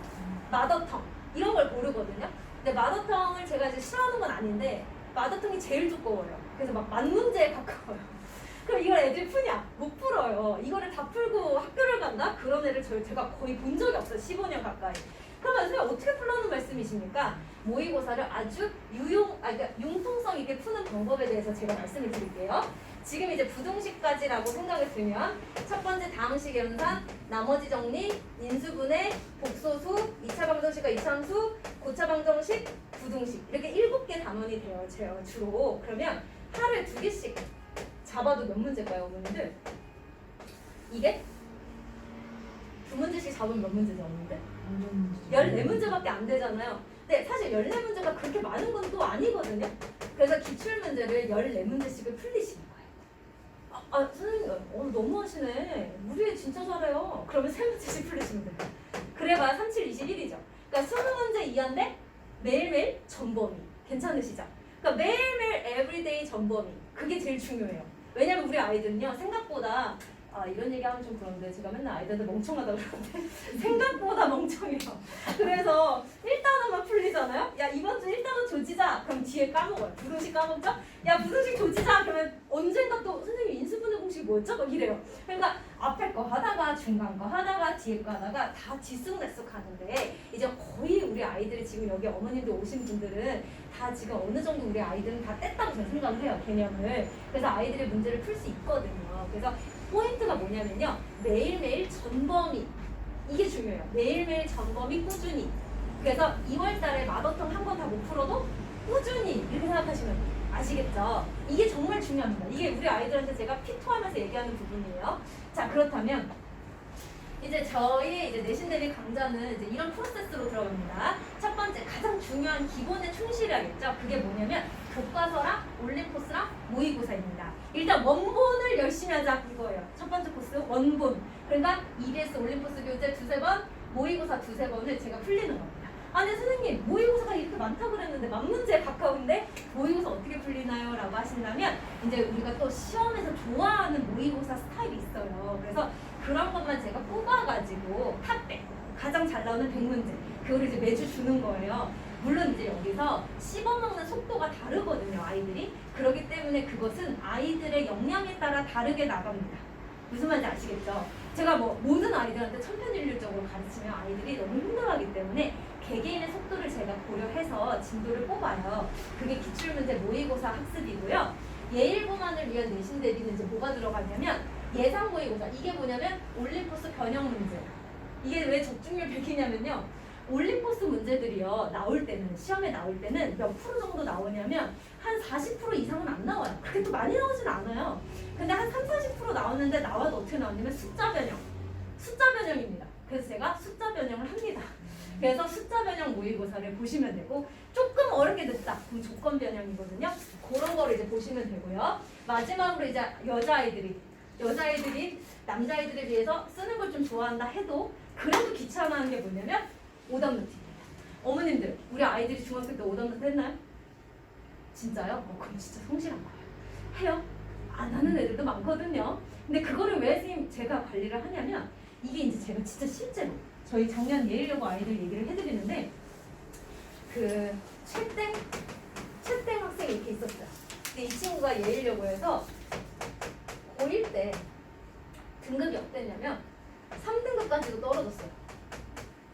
마더텅 이런 걸 고르거든요. 근데 마더텅을 제가 이제 싫어하는 건 아닌데 마더텅이 제일 두꺼워요. 그래서 막 만문제에 가까워요. 그럼 이걸 애들이 푸냐? 못 풀어요. 이거를 다 풀고 학교를 간다? 그런 애를 제가 거의 본 적이 없어요. 15년 가까이. 그러면 선생님 어떻게 풀라는 말씀이십니까? 모의고사를 아주 그러니까 융통성 있게 푸는 방법에 대해서 제가 말씀을 드릴게요. 지금 이제 부등식까지라고 생각을 들면 첫 번째 다항식 연산, 나머지 정리, 인수분해, 복소수, 2차 방정식과 이차함수, 고차 방정식, 부등식, 이렇게 7개 단원이 돼요, 주로. 그러면 하루에 2개씩 잡아도 몇 문제일까요, 어머님들? 이게? 2문제씩 잡으면 몇 문제죠, 어머님들? 14문제밖에 안 되잖아요. 근데 사실 14문제가 그렇게 많은 건 또 아니거든요. 그래서 기출문제를 14문제씩을 풀리시는 거예요. 선생님 너무 하시네. 우리 애 진짜 잘해요. 그러면 3문제씩 풀리시면 돼요. 그래봐야 3, 7, 21이죠. 그러니까 20문제 이하인데 매일매일 전범위. 괜찮으시죠? 그러니까 매일매일 everyday 전범위. 그게 제일 중요해요. 왜냐면 우리 아이들은요, 생각보다 이런 얘기하면 좀 그런데 제가 맨날 아이들한테 멍청하다고 그러는데 생각보다 멍청해요. 그래서 1단원만 풀리잖아요. 야 이번 주 1단원 조지자. 그럼 뒤에 까먹어요. 부등식 까먹죠? 야 부등식 조지자. 그러면 언젠가 또 선생님 인수분해 공식이 뭐였죠? 막 이래요. 그러니까 앞에 거 하다가 중간 거 하다가 뒤에 거 하다가 다 뒤쑥날쑥 하는데 이제 거의 우리 아이들이 지금 여기 어머님들 오신 분들은 다 지금 어느 정도 우리 아이들은 다 뗐다고 저는 생각을 해요. 개념을. 그래서 아이들의 문제를 풀 수 있거든요. 그래서 포인트가 뭐냐면요. 매일매일 전범위. 이게 중요해요. 매일매일 전범위 꾸준히. 그래서 2월 달에 마더텅 한 번 다 못 풀어도 꾸준히 이렇게 생각하시면 돼요. 아시겠죠? 이게 정말 중요합니다. 이게 우리 아이들한테 제가 피토하면서 얘기하는 부분이에요. 자, 그렇다면 이제 저희 이제 내신 대비 강좌는 이제 이런 프로세스로 들어갑니다. 첫 번째 가장 중요한 기본에 충실해야겠죠. 그게 뭐냐면 교과서랑 올림포스랑 모의고사입니다. 일단 원본을 열심히 하자 이거예요. 첫 번째 코스 원본. 그러니까 EBS 올림포스 교재 2-3번, 모의고사 2-3번을 제가 풀리는 겁니다. 아니 선생님 모의고사가 이렇게 많다고 그랬는데 만문제에 가까운데 모의고사 어떻게 풀리나요? 라고 하신다면 이제 우리가 또 시험에서 좋아하는 모의고사 스타일이 있어요. 그래서 그런 것만 제가 뽑아가지고 탑100 가장 잘 나오는 100문제 그거를 이제 매주 주는 거예요. 물론 이제 여기서 씹어먹는 속도가 다르거든요, 아이들이. 그렇기 때문에 그것은 아이들의 역량에 따라 다르게 나갑니다. 무슨 말인지 아시겠죠? 제가 뭐 모든 아이들한테 천편일률적으로 가르치면 아이들이 너무 힘들어하기 때문에 개개인의 속도를 제가 고려해서 진도를 뽑아요. 그게 기출문제 모의고사 학습이고요. 예일고만을 위한 내신 대비는 이제 뭐가 들어가냐면 예상 모의고사. 이게 뭐냐면 올림포스 변형 문제. 이게 왜 적중률 100이냐면요. 올림포스 문제들이요. 나올 때는 시험에 나올 때는 몇 프로 정도 나오냐면 한 40% 이상은 안 나와요. 그렇게 또 많이 나오진 않아요. 근데 한 30-40% 나오는데 나와도 어떻게 나오냐면 숫자 변형. 숫자 변형입니다. 그래서 제가 숫자 변형을 합니다. 그래서 숫자 변형 모의고사를 보시면 되고 조금 어렵게 됐다. 그럼 조건 변형이거든요. 그런 거를 이제 보시면 되고요. 마지막으로 이제 여자아이들이 남자아이들에 비해서 쓰는 걸 좀 좋아한다 해도 그래도 귀찮아하는 게 뭐냐면 오답노트입니다. 어머님들 우리 아이들이 중학교 때 오답노트 했나요? 진짜요? 그럼 진짜 성실한 거예요. 해요? 안 하는 애들도 많거든요. 근데 그거를 왜 선생님 제가 관리를 하냐면 이게 이제 제가 진짜 실제로 저희 작년 예일여고 아이들 얘기를 해드리는데 그 최땡 학생이 이렇게 있었어요. 근데 이 친구가 예일여고에서 고1 때 등급이 어땠냐면 3등급까지도 떨어졌어요.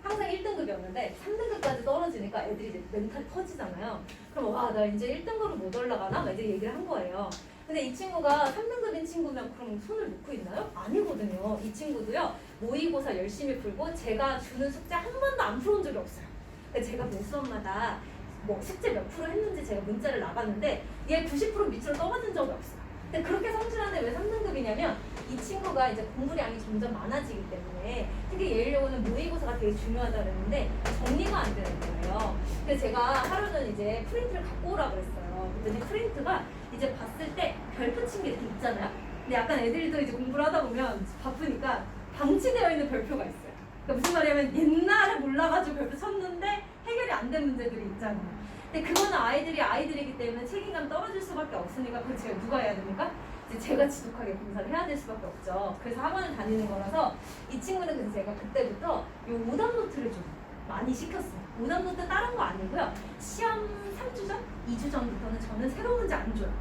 항상 1등급이었는데 3등급까지 떨어지니까 애들이 이제 멘탈이 터지잖아요. 그럼 와 나 이제 1등급으로 못 올라가나? 막 이제 얘기를 한 거예요. 근데 이 친구가 3등급인 친구면 그럼 손을 놓고 있나요? 아니거든요. 이 친구도요. 모의고사 열심히 풀고 제가 주는 숙제 한 번도 안 풀어온 적이 없어요. 제가 매 수업마다 뭐 숙제 몇 프로 했는지 제가 문자를 나갔는데 얘 90% 밑으로 떨어진 적이 없어요. 근데 그렇게 성실한데 왜 3등급이냐면 이 친구가 이제 공부량이 점점 많아지기 때문에 특히 예일여고는 모의고사가 되게 중요하다 그랬는데 정리가 안 되는 거예요. 근데 제가 하루는 이제 프린트를 갖고 오라 그랬어요. 근데 프린트가 이제 봤을 때 별 붙인 게 이렇게 있잖아요. 근데 약간 애들도 이제 공부를 하다 보면 바쁘니까 방치되어 있는 별표가 있어요. 그러니까 무슨 말이냐면 옛날에 몰라가지고 별표 쳤는데 해결이 안 된 문제들이 있잖아요. 근데 그거는 아이들이기 때문에 책임감 떨어질 수밖에 없으니까 그걸 제가 누가 해야 됩니까? 이제 제가 지독하게 검사를 해야 될 수밖에 없죠. 그래서 학원을 다니는 거라서 이 친구는 그래서 제가 그때부터 요 오답노트를 좀 많이 시켰어요. 오답노트 다른 거 아니고요. 시험 3주 전? 2주 전부터는 저는 새로운 문제 안 줘요.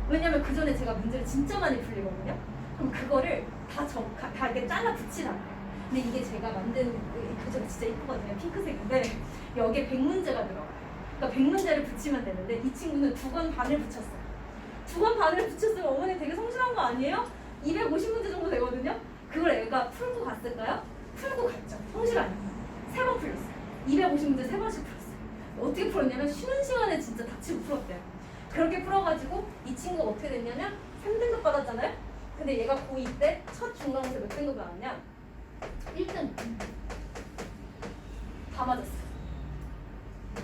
왜냐면 그 전에 제가 문제를 진짜 많이 풀리거든요. 그럼 그거를 다 이렇게 잘라 붙이잖아요. 근데 이게 제가 만든 교재가 진짜 이쁘거든요. 핑크색인데 여기에 100문제가 들어가요. 그러니까 100문제를 붙이면 되는데 이 친구는 2권 반을 붙였어요. 2권 반을 붙였으면 어머니 되게 성실한 거 아니에요? 250문제 정도 되거든요. 그걸 애가 풀고 갔을까요? 풀고 갔죠. 성실 아니에요. 3번 풀렸어요. 250문제 3번씩 풀었어요. 어떻게 풀었냐면 쉬는 시간에 진짜 닥치고 풀었대요. 그렇게 풀어가지고 이 친구가 어떻게 됐냐면 3등급 받았잖아요. 근데 얘가 고2 때 첫 중간고사 몇 등급 나왔냐? 1등. 다 맞았어요.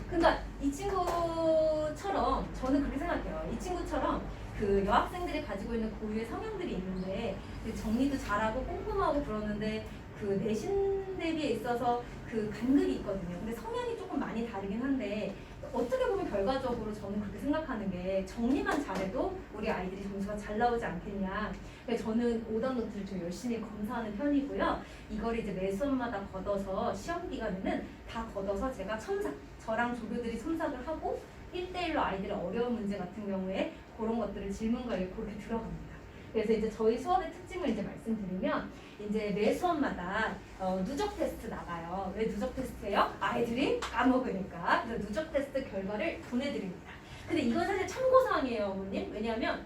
그러니까 이 친구처럼 저는 그렇게 생각해요. 이 친구처럼 그 여학생들이 가지고 있는 고유의 성향들이 있는데 정리도 잘하고 꼼꼼하고 그러는데 그 내신 대비에 있어서 그 간극이 있거든요. 근데 성향이 조금 많이 다르긴 한데 어떻게 보면 결과적으로 저는 그렇게 생각하는 게 정리만 잘해도 우리 아이들이 점수가 잘 나오지 않겠냐. 그래서 저는 오답 노트를 좀 열심히 검사하는 편이고요. 이걸 이제 매 수업마다 걷어서 시험 기간에는 다 걷어서 제가 첨삭, 저랑 조교들이 첨삭을 하고 1대1로 아이들의 어려운 문제 같은 경우에 그런 것들을 질문과 그렇게 들어갑니다. 그래서 이제 저희 수업의 특징을 이제 말씀드리면 이제 매 수업마다 누적 테스트 나가요. 왜 누적 테스트예요? 아이들이 까먹으니까. 그래서 누적 테스트 결과를 보내드립니다. 근데 이건 사실 참고사항이에요, 어머님. 왜냐하면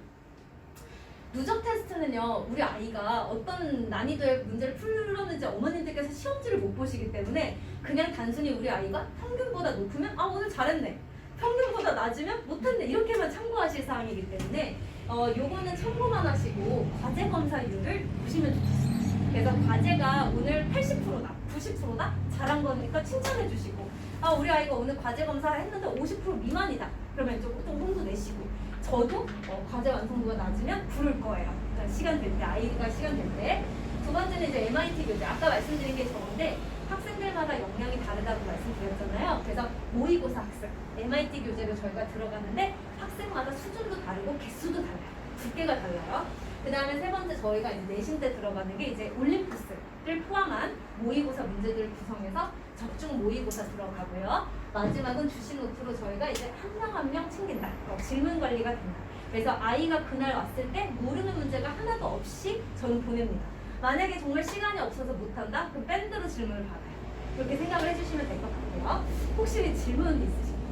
누적 테스트는요, 우리 아이가 어떤 난이도의 문제를 풀었는지 어머님들께서 시험지를 못 보시기 때문에 그냥 단순히 우리 아이가 평균보다 높으면 아 오늘 잘했네, 평균보다 낮으면 못했네 이렇게만 참고하실 사항이기 때문에 요거는 참고만 하시고 과제 검사율을 보시면 좋겠습니다. 그래서 과제가 오늘 80%다, 90%다 잘한 거니까 칭찬해 주시고 아 우리 아이가 오늘 과제 검사를 했는데 50% 미만이다 그러면 좀 홍도 내시고 저도 과제 완성도가 낮으면 부를 거예요. 그러니까 시간 될 때, 아이가 시간 될 때. 두 번째는 이제 MIT 교재. 아까 말씀드린 게 저인데 학생들마다 역량이 다르다고 말씀드렸잖아요. 그래서 모의고사 학생, MIT 교재로 저희가 들어가는데 학생마다 수준도 다르고 개수도 달라요. 두께가 달라요. 그 다음에 세 번째 저희가 이제 내신 때 들어가는 게 이제 올림푸스를 포함한 모의고사 문제들을 구성해서 적중 모의고사 들어가고요. 마지막은 주신 노트로 저희가 이제 한 명 한 명 챙긴다. 질문 관리가 된다. 그래서 아이가 그날 왔을 때 모르는 문제가 하나도 없이 저는 보냅니다. 만약에 정말 시간이 없어서 못한다? 그럼 밴드로 질문을 받아요. 그렇게 생각을 해주시면 될 것 같고요. 혹시 질문 있으신가요?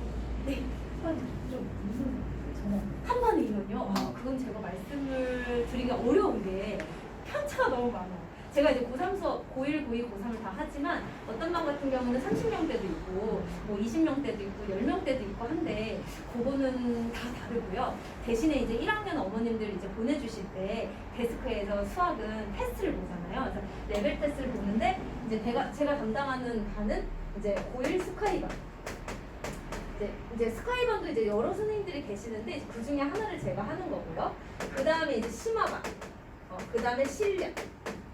네. 좀 무슨 전화? 한 번에 이건요. 그건 제가 말씀을 드리기가 어려운 게 편차가 너무 많아요. 제가 이제 고3 수업, 고1, 고2, 고3을 다 하지만 어떤 반 같은 경우는 30명대도 있고 뭐 20명대도 있고 10명대도 있고 한데 그거는 다 다르고요. 대신에 이제 1학년 어머님들 이제 보내주실 때 데스크에서 수학은 테스트를 보잖아요. 그래서 레벨 테스트를 보는데 이제 제가 담당하는 반은 이제 고1 스카이반. 이제 스카이반도 이제 여러 선생님들이 계시는데 그 중에 하나를 제가 하는 거고요. 그 다음에 이제 심화반, 그 다음에 실력,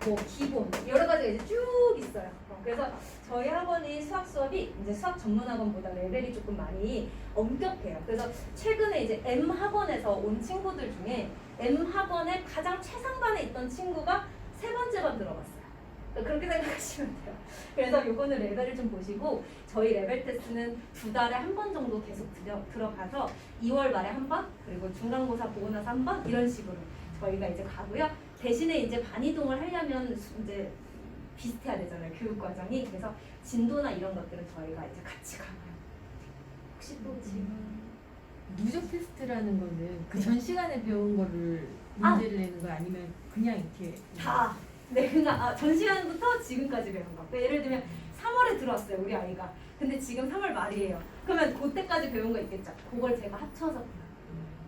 뭐 기본 여러 가지가 이제 쭉 있어요. 그래서 저희 학원이 수학 수업이 이제 수학 전문 학원보다 레벨이 조금 많이 엄격해요. 그래서 최근에 이제 M 학원에서 온 친구들 중에 M 학원의 가장 최상반에 있던 친구가 세 번째 반 들어갔어요. 그렇게 생각하시면 돼요. 그래서 요거는 레벨을 좀 보시고 저희 레벨 테스트는 2달에 한 번 정도 계속 들어가서 2월 말에 한 번, 그리고 중간고사 보고 나서 한 번 이런 식으로 저희가 이제 가고요. 대신에 이제 반이동을 하려면 이제 비슷해야 되잖아요. 교육 과정이. 그래서 진도나 이런 것들은 저희가 이제 같이 가고요. 혹시 또 질문? 누적 테스트라는 거는 그 전 시간에 배운 거를 문제를 내는 거 아니면 그냥 이렇게 다. 네, 그러니까 전 시간부터 지금까지 배운 거. 그러니까 예를 들면 3월에 들어왔어요, 우리 아이가. 근데 지금 3월 말이에요. 그러면 그때까지 배운 거 있겠죠. 그걸 제가 합쳐서 배워요.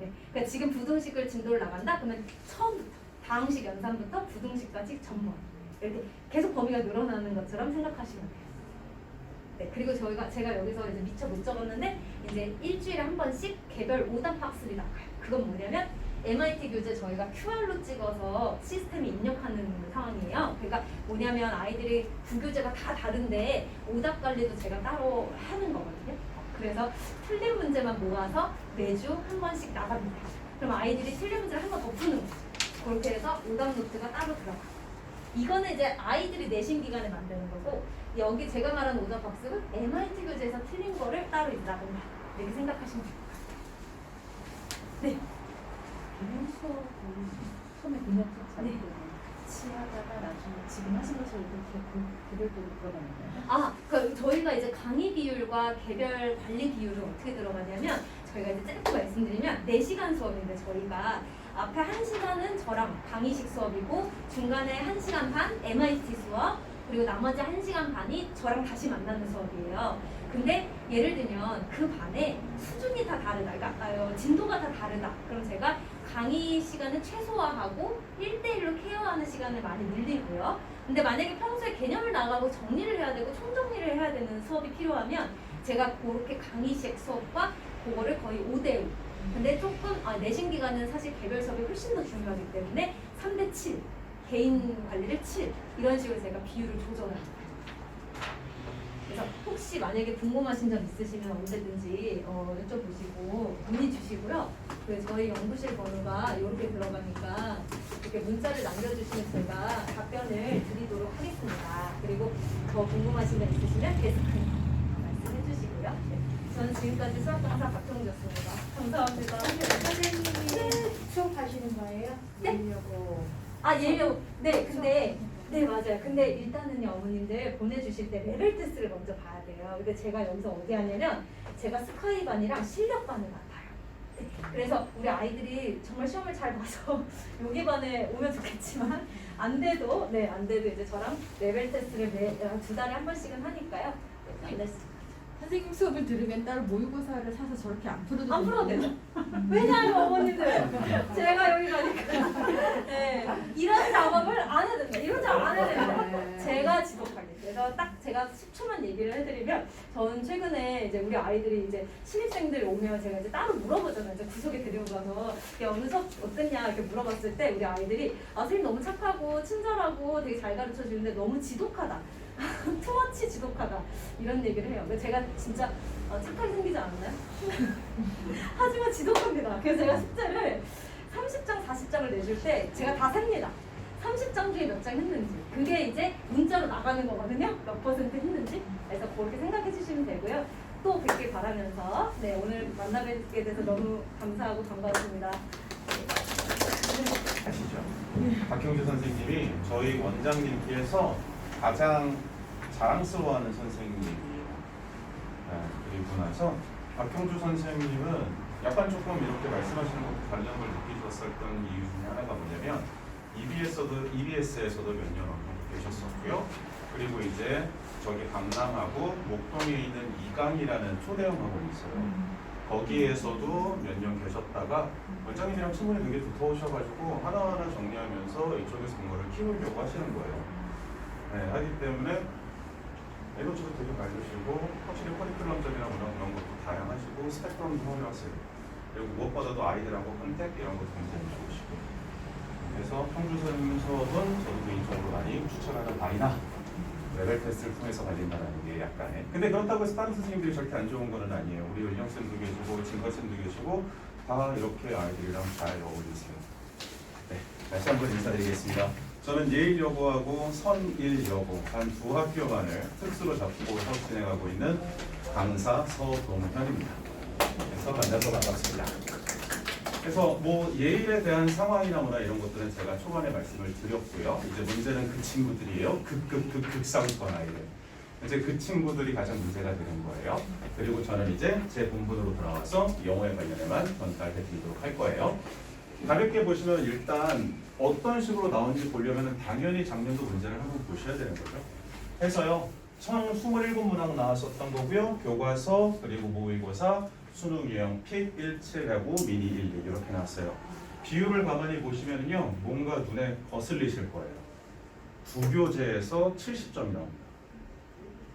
네. 그러니까 지금 부등식을 진도를 나간다? 그러면 처음부터 다항식 연산부터 부등식까지 전부 이렇게 계속 범위가 늘어나는 것처럼 생각하시면 돼요. 네, 그리고 제가 여기서 이제 미처 못 적었는데 이제 일주일에 한 번씩 개별 오답 학습이 나가요. 그건 뭐냐면 MIT 교재 저희가 QR로 찍어서 시스템에 입력하는 상황이에요. 그러니까 뭐냐면 아이들이 구교재가 다 다른데 오답 관리도 제가 따로 하는 거거든요. 그래서 틀린 문제만 모아서 매주 한 번씩 나갑니다. 그럼 아이들이 틀린 문제를 한 번 더 푸는 거죠. 그렇게 해서 오답 노트가 따로 들어가요. 이거는 이제 아이들이 내신 기간에 만드는 거고 여기 제가 말한 오답 학습은 MIT 교재에서 틀린 거를 따로 나간다. 이렇게 생각하시면 돼요. 네. 개별 수업은 처음에 그냥 잘 네. 같이 하다가 나중에 지금 하신 것을 이렇게 개별적으로 들어가는 거예요? 저희가 이제 강의 비율과 개별 관리 비율은 어떻게 들어가냐면 저희가 이제 짧게 말씀드리면 4시간 수업인데 저희가 앞에 1시간은 저랑 강의식 수업이고 중간에 1시간 반 MIT 수업 그리고 나머지 1시간 반이 저랑 다시 만나는 수업이에요. 근데 예를 들면 그 반에 수준이 다 다르다, 그러니까 진도가 다 다르다. 그럼 제가 강의 시간을 최소화하고 1대1로 케어하는 시간을 많이 늘리고요. 근데 만약에 평소에 개념을 나가고 정리를 해야 되고 총정리를 해야 되는 수업이 필요하면 제가 그렇게 강의식 수업과 그거를 거의 5대5. 근데 조금 내신 기간은 사실 개별 수업이 훨씬 더 중요하기 때문에 3대7 개인 관리를 7 이런 식으로 제가 비율을 조정을 합니다. 그래서 혹시 만약에 궁금하신 점 있으시면 언제든지 여쭤보시고 문의 주시고요. 그래서 저희 연구실 번호가 이렇게 들어가니까 이렇게 문자를 남겨주시면 제가 답변을 드리도록 하겠습니다. 그리고 더 궁금하신 점 있으시면 데스크에 말씀해 주시고요. 네. 저는 지금까지 수학 강사 박형주였습니다. 감사합니다. 선생님이 수업하시는 거예요? 네? 그러려고. 네, 근데 네 맞아요. 근데 일단은요 어머님들 보내주실 때 레벨 테스트를 먼저 봐야 돼요. 근데 제가 여기서 어디 하냐면 제가 스카이반이랑 실력반을 맡아요. 네, 그래서 우리 아이들이 정말 시험을 잘 봐서 여기 반에 오면 좋겠지만 안 돼도 이제 저랑 레벨 테스트를 두 달에 한 번씩은 하니까요. 네, 선생님 수업을 들으면 따로 모의고사를 사서 저렇게 안 풀어도 안 풀어도 되죠? 왜냐하면 어머님들 제가 여기 가니까 네, 이런 작업을 안 해도 됩니다. 이런 작업 안 해도 됩니다. 제가 지독하게. 그래서 딱 제가 10초만 얘기를 해드리면 저는 최근에 이제 우리 아이들이 이제 신입생들 오면 제가 이제 따로 물어보잖아요. 이제 구석에 데리고 가서 어느 수업 어땠냐 이렇게 물어봤을 때 우리 아이들이 선생님 너무 착하고 친절하고 되게 잘 가르쳐 주는데 너무 지독하다. 투머치 지독하다 이런 얘기를 해요. 근데 제가 진짜 착하게 생기지 않았나요? 하지만 지독합니다. 그래서 제가 숙제를 30장, 40장을 내줄 때 제가 다 셉니다. 30장 중에 몇 장 했는지 그게 이제 문자로 나가는 거거든요. 몇 퍼센트 했는지. 그래서 그렇게 생각해 주시면 되고요. 또 뵙길 바라면서 네 오늘 만나 뵙게 돼서 너무 감사하고 반가웠습니다. 아시죠? 박형주 선생님이 저희 원장님께서 가장 자랑스러워하는 선생님이에요. 그리고 나서 박형주 선생님은 약간 조금 이렇게 말씀하시는 것과 다른 걸 느끼셨었던 이유 중에 하나가 뭐냐면 EBS에서도 몇 년 계셨었고요. 그리고 이제 저기 강남하고 목동에 있는 이강이라는 초대형 학원이 있어요. 거기에서도 몇 년 계셨다가 원장님이랑 친분이 되게 두터우셔가지고 하나하나 정리하면서 이쪽에서 뭔가를 키우려고 하시는 거예요. 네, 하기 때문에 에너지도 되게 밝으시고 확실히 커리큘럼적이나 이런 것도 다양하시고 스펙트럼도 화려하세요. 그리고 무엇보다도 아이들하고 컨택 이런 것도 굉장히 좋으시고 그래서 형주 선생님 수업은 저도 개인적으로 많이 추천하는 바이나 레벨 테스트를 통해서 관린다는 게 약간의 근데 그렇다고 해서 다른 선생님들이 절대 안 좋은 건 아니에요. 우리 은영쌤도 계시고 진거쌤도 계시고 다 이렇게 아이들이랑 잘 어울리세요. 네, 다시 한번 인사드리겠습니다. 저는 예일여고하고 선일여고 한 두 학교만을 특수로 잡고 수업 진행하고 있는 강사 서동현입니다. 그래서 만나서 반갑습니다. 그래서 뭐 예일에 대한 상황이나 뭐나 이런 것들은 제가 초반에 말씀을 드렸고요. 이제 문제는 그 친구들이에요. 극상권 아이들. 이제 그 친구들이 가장 문제가 되는 거예요. 그리고 저는 이제 제 본분으로 돌아와서 영어에 관련해만 전달해 드리도록 할 거예요. 가볍게 보시면 일단 어떤 식으로 나오는지 보려면 당연히 작년도 문제를 한번 보셔야 되는 거죠. 해서요. 총 27문항 나왔었던 거고요. 교과서 그리고 모의고사 수능 유형 픽 17하고 미니 1, 2 이렇게 나왔어요. 비율을 가만히 보시면요. 뭔가 눈에 거슬리실 거예요. 두 교재에서 70점이 나옵니다.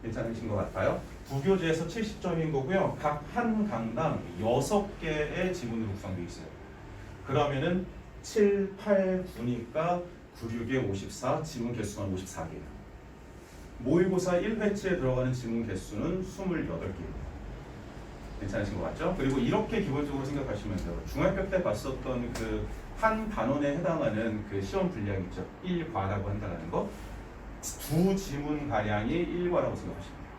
괜찮으신 것 같아요? 두 교재에서 70점인 거고요. 각 한 강당 6개의 지문으로 구성되어 있어요. 그러면은 7, 8, 9니까 9, 6에 54, 지문 개수는 54개예요. 모의고사 1회치에 들어가는 지문 개수는 28개예요. 괜찮으신 것 같죠? 그리고 이렇게 기본적으로 생각하시면 돼요. 중학교 때 봤었던 그 한 단원에 해당하는 그 시험 분량이 있죠. 1과라고 한다는 거. 두 지문 가량이 1과라고 생각하시면 돼요.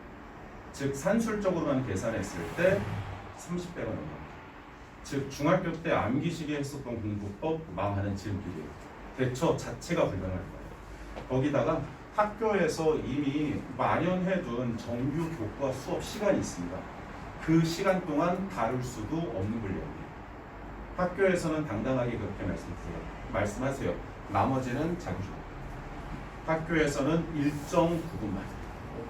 즉 산술적으로만 계산했을 때 30배가 넘어요. 즉 중학교 때 암기시기에 했었던 공부법 망하는 지름길이에요. 대처 자체가 불가능할 거예요. 거기다가 학교에서 이미 만연해둔 정규 교과 수업 시간이 있습니다. 그 시간 동안 다룰 수도 없는 분량이에요. 학교에서는 당당하게 그렇게 말씀하세요. 나머지는 자기주도. 학교에서는 일정 부분만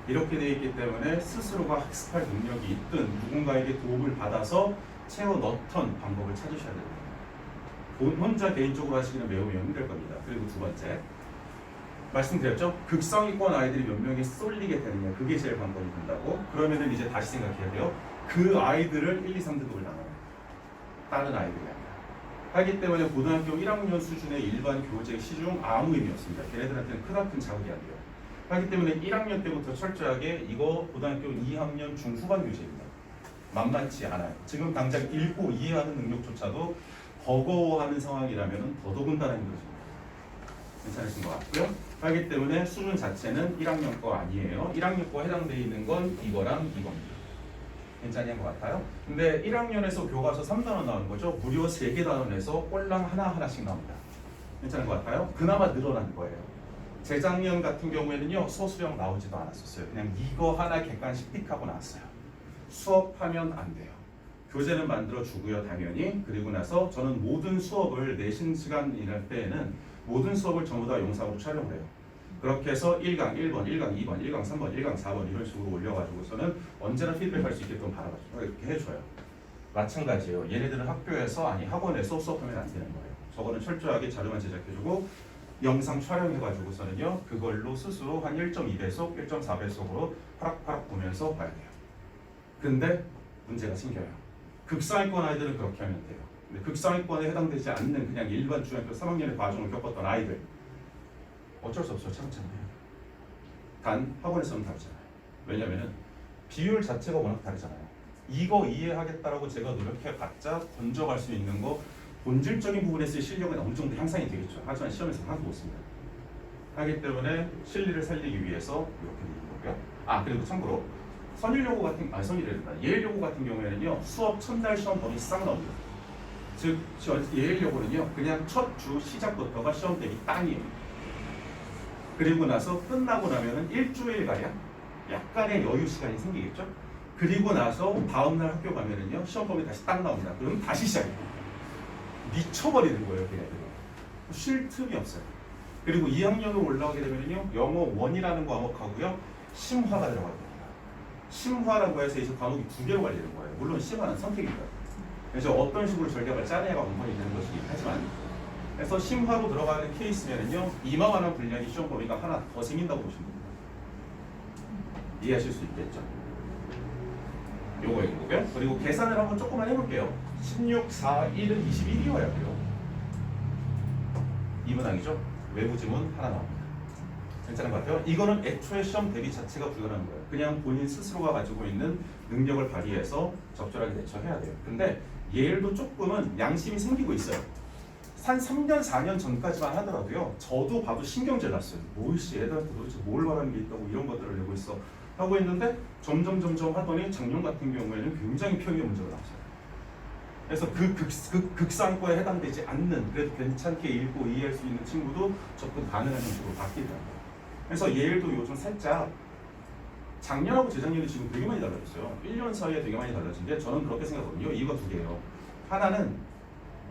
이렇게 되어 있기 때문에 스스로가 학습할 능력이 있든 누군가에게 도움을 받아서 채워 넣던 방법을 찾으셔야 됩니다. 혼자 개인적으로 하시기는 매우 힘들 겁니다. 그리고 두 번째 말씀드렸죠? 극성위권 아이들이 몇 명이 쏠리게 되느냐 그게 제일 방법이 된다고. 그러면은 이제 다시 생각해야 돼요. 그 아이들을 1, 2, 3등급을 나눠요. 다른 아이들이 아니라. 하기 때문에 고등학교 1학년 수준의 일반 교재 시중 아무 의미 없습니다. 걔네들한테는 크나큰 자극이 안 돼요. 하기 때문에 1학년 때부터 철저하게 이거 고등학교 2학년 중후반 교재입니다. 만만치 않아요. 지금 당장 읽고 이해하는 능력조차도 버거워하는 상황이라면 더더군다나 힘들어집니다. 괜찮으신 것 같고요. 하기 때문에 수준 자체는 1학년 거 아니에요. 1학년 거 해당되어 있는 건 이거랑 이겁니다. 괜찮은 것 같아요. 근데 1학년에서 교과서 3단원 나오는 거죠. 무려 3개 단원에서 꼴랑 하나씩 나옵니다. 괜찮은 것 같아요. 그나마 늘어난 거예요. 재작년 같은 경우에는요, 소수령 나오지도 않았었어요. 그냥 이거 하나 객관식 픽하고 나왔어요. 수업하면 안 돼요. 교재는 만들어 주고요, 당연히. 그리고 나서 저는 모든 수업을 내신 시간 일할 때에는 모든 수업을 전부 다 영상으로 촬영을 해요. 그렇게 해서 1강 1번, 1강 2번, 1강 3번, 1강 4번 이런 식으로 올려가지고서는 언제나 피드백할 수 있게끔 바라봐줘요. 이렇게 해줘요. 마찬가지예요. 얘네들은 학교에서 아니 학원에서 수업하면 안 되는 거예요. 저거는 철저하게 자료만 제작해주고 영상 촬영해가지고서는요 그걸로 스스로 한 1.2배속, 1.4배속으로 파락파락 보면서 봐야 돼요. 근데 문제가 생겨요. 극상위권 아이들은 그렇게 하면 돼요. 근데 극상위권에 해당되지 않는 그냥 일반 중학교 3학년의 과정을 겪었던 아이들 어쩔 수 없어요. 참잖아요. 단 학원에서는 다르잖아요. 왜냐면은 비율 자체가 워낙 다르잖아요. 이거 이해하겠다라고 제가 노력해봤자 건져갈 수 있는 거 본질적인 부분에서의 실력은 어느 정도 향상이 되겠죠. 하지만 시험에서 하나도 못 씁니다. 하기 때문에 실리를 살리기 위해서 이렇게 되는 거고요. 아 그리고 참고로 선일여고 같은 선일이란다. 예일여고 같은 경우에는요 수업 첫날 시험 범위 싹 나옵니다. 즉 예일여고는요 그냥 첫 주 시작부터가 시험 대비 땅이에요. 그리고 나서 끝나고 나면은 일주일가량 약간의 여유 시간이 생기겠죠. 그리고 나서 다음날 학교 가면은요 시험 범위 다시 딱 나옵니다. 그럼 다시 시작해요. 미쳐버리는 거예요, 걔네들은. 쉴 틈이 없어요. 그리고 2학년으로 올라가게 되면은요 영어 1이라는 과목하고요 심화가 들어가게 됩니다. 심화라고 해서 이제 과목이 2개로 갈리는 거예요. 물론 심화는 선택입니다. 그래서 어떤 식으로 전략을 짜내가 원본이 되는 것이긴 하지만 그래서 심화로 들어가는 케이스면은요 이만한 분량이 시험 범위가 하나 더 생긴다고 보시면 됩니다. 이해하실 수 있겠죠? 요거인 거고요. 그리고 계산을 한번 조금만 해볼게요. 16, 4, 1은 21이어야 돼요. 이 문항이죠. 외부 지문 하나 나옵니다. 괜찮은 것 같아요. 이거는 애초에 시험 대비 자체가 불가능한 거예요. 그냥 본인 스스로가 가지고 있는 능력을 발휘해서 적절하게 대처해야 돼요. 근데 예일도 조금은 양심이 생기고 있어요. 한 3년, 4년 전까지만 하더라도요. 저도 봐도 신경질 났어요. 뭐이씨 애들한테 도대체 뭘 바라는 게 있다고 이런 것들을 내고 있어. 하고 있는데 점점 하더니 작년 같은 경우에는 굉장히 표현의 문제가 나왔어요. 그래서 극상과에 해당되지 않는 그래도 괜찮게 읽고 이해할 수 있는 친구도 접근 가능한 형식으로 바뀌더라고요. 그래서 예일도 요즘 살짝 작년하고 재작년이 지금 되게 많이 달라졌어요. 1년 사이에 되게 많이 달라진 게 저는 그렇게 생각하거든요. 이유가 두 개예요. 하나는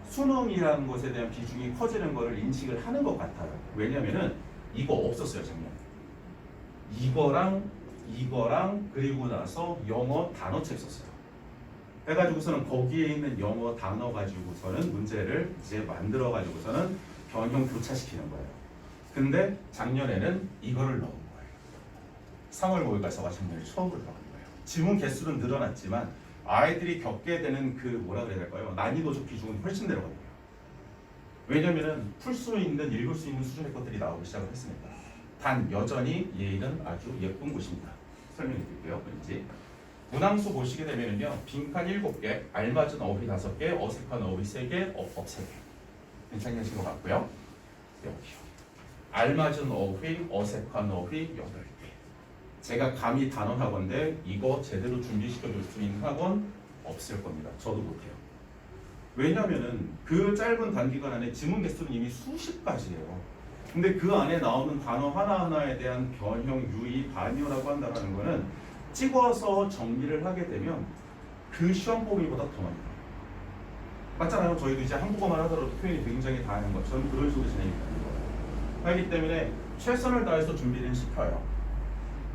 수능이라는 것에 대한 비중이 커지는 것을 인식을 하는 것 같아요. 왜냐면은 이거 없었어요, 작년. 이거랑 그리고 나서 영어 단어책 썼어요. 해가지고서는 거기에 있는 영어 단어 가지고서는 문제를 이제 만들어 가지고서는 변형 교차시키는 거예요. 근데 작년에는 이거를 넣은 거예요. 3월 5일까지가 작년에 처음으로 들어간 거예요. 지문 개수는 늘어났지만 아이들이 겪게 되는 그 뭐라 그래야 될까요? 난이도적 비중은 훨씬 내려간 거예요. 왜냐면은 풀 수 있는, 읽을 수 있는 수준의 것들이 나오기 시작을 했으니까. 단 여전히 예일은 아주 예쁜 곳입니다. 설명해 드릴게요. 왠지 문항수 보시게 되면은요 빈칸 7개, 알맞은 어휘 5개, 어색한 어휘 3개, 어법 3개. 괜찮게 하신 것 같고요. 여기요. 알맞은 어휘, 어색한 어휘 8개. 제가 감히 단언하건대 이거 제대로 준비시켜줄 수 있는 학원 없을 겁니다. 저도 못해요. 왜냐면은 그 짧은 단기간 안에 지문 개수는 이미 수십 가지예요. 근데 그 안에 나오는 단어 하나하나에 대한 변형, 유의, 반유라고 한다는 거는 찍어서 정리를 하게 되면 그 시험 범위보다 더 많아요. 맞잖아요. 저희도 이제 한국어만 하더라도 표현이 굉장히 다양한 것처럼 그런 식으로 진행이 되는 거예요. 하기 때문에 최선을 다해서 준비는 시켜요.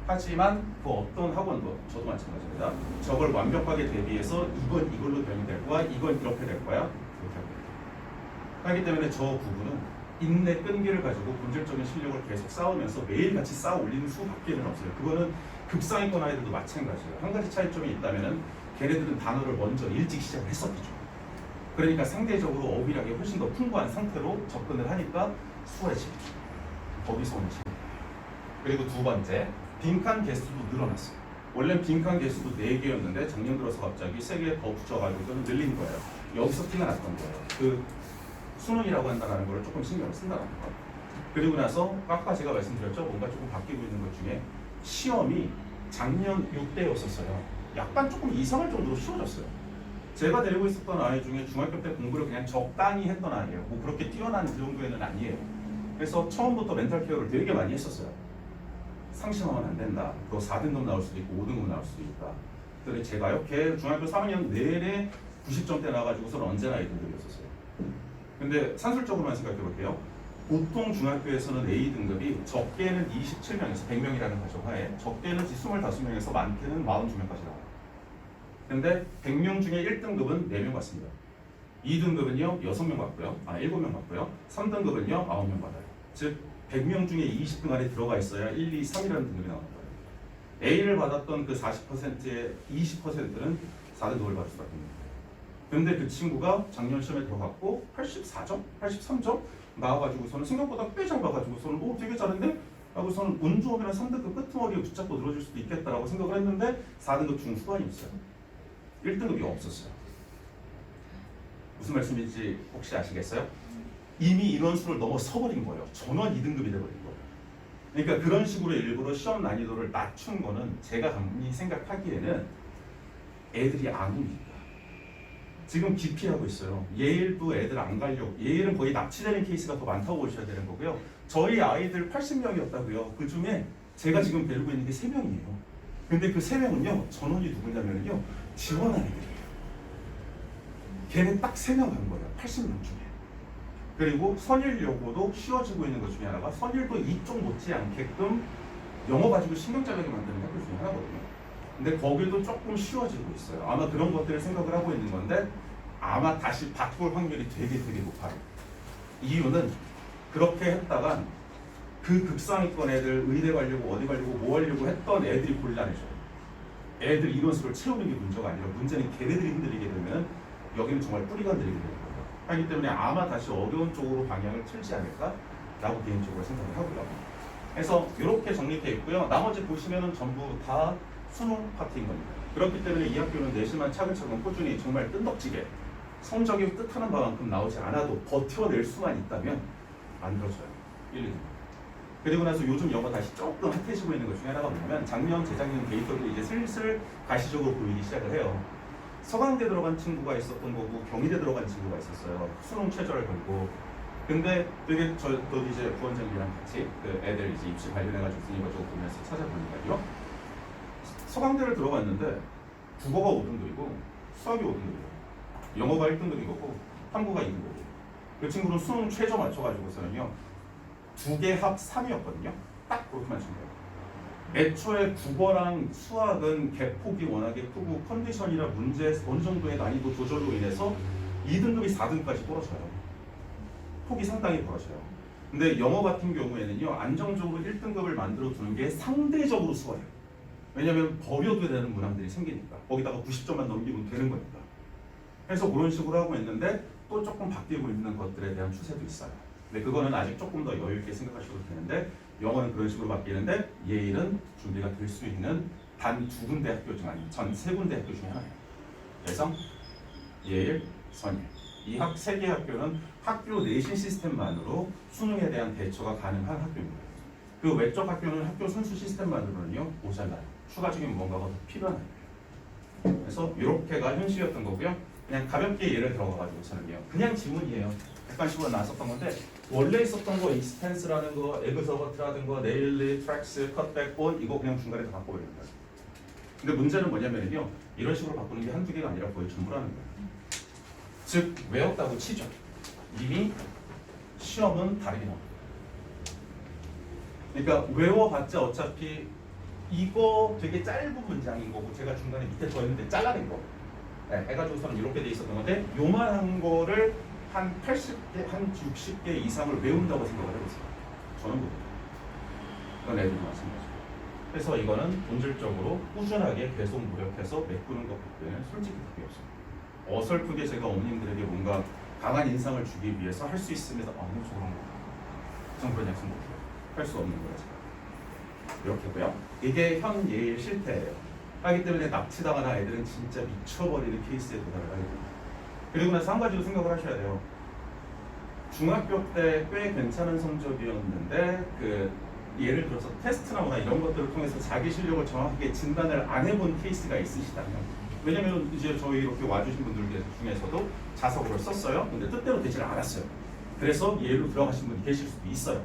하지만 그 어떤 학원도 저도 마찬가지입니다. 저걸 완벽하게 대비해서 이건 이걸로 변형될 거야, 이건 이렇게 될 거야, 이렇게 할 거예요. 하기 때문에 저 부분은 인내 끈기를 가지고 본질적인 실력을 계속 쌓으면서 매일같이 쌓아 올리는 수밖에는 없어요. 그거는 극상위권 아이들도 마찬가지예요. 한 가지 차이점이 있다면은 걔네들은 단어를 먼저 일찍 시작을 했었겠죠. 그러니까 상대적으로 어휘력이 훨씬 더 풍부한 상태로 접근을 하니까 수월해집니다. 거기서 오는 차이. 그리고 두 번째, 빈칸 개수도 늘어났어요. 원래 빈칸 개수도 4개였는데 작년 들어서 갑자기 3개 더 붙여가지고 늘린 거예요. 여기서 티가 났던 거예요. 그 수능이라고 한다는 걸 조금 신경을 쓴다는 거. 그리고 나서 아까 제가 말씀드렸죠. 뭔가 조금 바뀌고 있는 것 중에 시험이 작년 6대였었어요. 약간 조금 이상할 정도로 쉬워졌어요. 제가 데리고 있었던 아이 중에 중학교 때 공부를 그냥 적당히 했던 아이예요. 뭐 그렇게 뛰어난 그 정도에는 아니에요. 그래서 처음부터 멘탈 케어를 되게 많이 했었어요. 상심하면 안 된다. 그거 4등급 나올 수도 있고 5등급 나올 수도 있다. 그랬더니 제가요, 걔 중학교 3학년 내내 90점대 나와가지고서는 언제나 2등급이었었어요. 근데 산술적으로만 생각해 볼게요. 보통 중학교에서는 A등급이 적게는 27명에서 100명이라는 가정하에 적게는 25명에서 많게는 42명까지 나와요. 근데 100명 중에 1등급은 4명 받습니다. 2등급은요 6명 받고요. 7명 받고요. 3등급은요 9명 받아요. 즉 100명 중에 20등 안에 들어가 있어야 1, 2, 3이라는 등급이 나오는 거예요. A를 받았던 그 40%의 20%는 4등급을 받을 수밖에 없는 거예요. 근데 그 친구가 작년 시험에 들어갔고 84점? 83점? 나와가지고서는 생각보다 꽤 잘 봐가지고서는 오 되게 잘했네? 하고서는 운 좋으면 3등급 끄트머리에 붙잡고 늘어질 수도 있겠다라고 생각을 했는데 4등급 중후반이 없어요. 1등급이 없었어요. 무슨 말씀인지 혹시 아시겠어요? 이미 이런 수를 넘어서버린 거예요. 전원 2등급이 돼버린 거예요. 그러니까 그런 식으로 일부러 시험 난이도를 낮춘 거는 제가 감히 생각하기에는 애들이 안 옵니다. 지금 기피하고 있어요. 예일도 애들 안 가려고. 예일은 거의 납치되는 케이스가 더 많다고 보셔야 되는 거고요. 저희 아이들 80명이었다고요. 그 중에 제가 지금 데리고 있는 게 3명이에요. 근데 그 3명은요, 전원이 누구냐면요, 지원한 애들이에요. 걔는 딱 3명 간 거예요. 80명 중에. 그리고 선일여고도 쉬워지고 있는 것 중에 하나가 선일도 이쪽 못지않게끔 영어 가지고 신경자극이 만드는 학교 중에 하나거든요. 근데 거기도 조금 쉬워지고 있어요. 아마 그런 것들을 생각을 하고 있는 건데 아마 다시 바꿀 확률이 되게 높아요. 이유는 그렇게 했다간 그 극상위권 애들 의대 가려고 어디 가려고 뭐 하려고 했던 애들이 곤란해져요. 애들 인원수를 채우는 게 문제가 아니라 문제는 걔네들이 흔들리게 되면 여기는 정말 뿌리가 흔들리게 되는 거예요. 하기 때문에 아마 다시 어려운 쪽으로 방향을 틀지 않을까라고 개인적으로 생각을 하고요. 그래서 이렇게 정리되어 있고요. 나머지 보시면은 전부 다 수능 파트인 겁니다. 그렇기 때문에 이 학교는 내신만 차근차근 꾸준히 정말 끈덕지게 성적이 뜻하는 바만큼 나오지 않아도 버텨낼 수만 있다면 안 들어져요. 1, 2등. 그리고 나서 요즘 영어 다시 조금 핫해지고 있는 것 중에 하나가 뭐냐면 작년, 재작년 데이터들이 이제 슬슬 가시적으로 보이기 시작을 해요. 서강대 들어간 친구가 있었던 거고 경희대 들어간 친구가 있었어요. 수능 최저를 걸고. 근데 되게 저도 이제 부원장님이랑 같이 그 애들 이제 입시 관련해가지고 이것저것 보면서 찾아보니까요. 서강대를 들어갔는데 국어가 5등급이고 수학이 5등급이에요. 영어가 1등급이고 한국어가 2등급이에요. 그 친구는 수능 최저 맞춰가지고서는요 2개 합 3이었거든요. 딱 그렇게 맞춘 거예요. 애초에 국어랑 수학은 개폭이 워낙에 크고 컨디션이나 문제 어느 정도의 난이도 조절로 인해서 2등급이 4등급까지 떨어져요. 폭이 상당히 벌어져요. 근데 영어 같은 경우에는요 안정적으로 1등급을 만들어 두는 게 상대적으로 수월해요. 왜냐하면 버려도 되는 문항들이 생기니까 거기다가 90점만 넘기면 되는 거니까. 그래서 그런 식으로 하고 있는데 또 조금 바뀌고 있는 것들에 대한 추세도 있어요. 근데 그거는 아직 조금 더 여유 있게 생각하셔도 되는데 영어는 그런 식으로 바뀌는데 예일은 준비가 될 수 있는 단 2군데 학교 중 아닌 전 3군데 학교 중에 하나예요. 그래서 예일, 선일 이 3개 학교는 학교 내신 시스템만으로 수능에 대한 대처가 가능한 학교입니다. 그 외적 학교는 학교 순수 시스템만으로는요 모자라요. 추가적인 뭔가가 더 필요한 거예요. 그래서 이렇게가 현실이었던 거고요. 그냥 가볍게 예를 들어가가지고서는요. 그냥 지문이에요. 객관식으로 나왔었던 건데 원래 있었던 거 익스펜스라는 거, 에그저버트라는 거, 네일리, 트랙스, 컷백, 온 이거 그냥 중간에 다 바꿔버리는 거예요. 근데 문제는 뭐냐면요. 이런 식으로 바꾸는 게 한두 개가 아니라 거의 전부라는 거예요. 즉 외웠다고 치죠. 이미 시험은 다르게 나옵니다. 그러니까 외워봤자 어차피 이거 되게 짧은 문장인 거고 제가 중간에 밑에 더 했는데 잘라낸 거 해가지고서는 이렇게 돼 있었던 건데 요만한 거를 한 80개, 한 60개 이상을 외운다고 생각을 해보세요. 저는 못해요. 그건 애들도 마찬가지고. 그래서 이거는 본질적으로 꾸준하게 계속 노력해서 메꾸는 것밖에는 솔직히 답이 없습니다. 어설프게 제가 어머님들에게 뭔가 강한 인상을 주기 위해서 할 수 있으면서 아니 저런 거 전 그런 약속 못해요. 할 수 없는 거예요 제가. 이렇게고요. 이게 현 예일 실태예요. 하기 때문에 납치당한 아이들은 진짜 미쳐버리는 케이스에 도달을 하게 됩니다. 그리고 나서 한 가지도 생각을 하셔야 돼요. 중학교 때 꽤 괜찮은 성적이었는데 그 예를 들어서 테스트나 뭐나 이런 것들을 통해서 자기 실력을 정확하게 진단을 안 해본 케이스가 있으시다면, 왜냐면 이제 저희 이렇게 와주신 분들 중에서도 자석으로 썼어요. 근데 뜻대로 되지를 않았어요. 그래서 예로 들어가신 분이 계실 수도 있어요.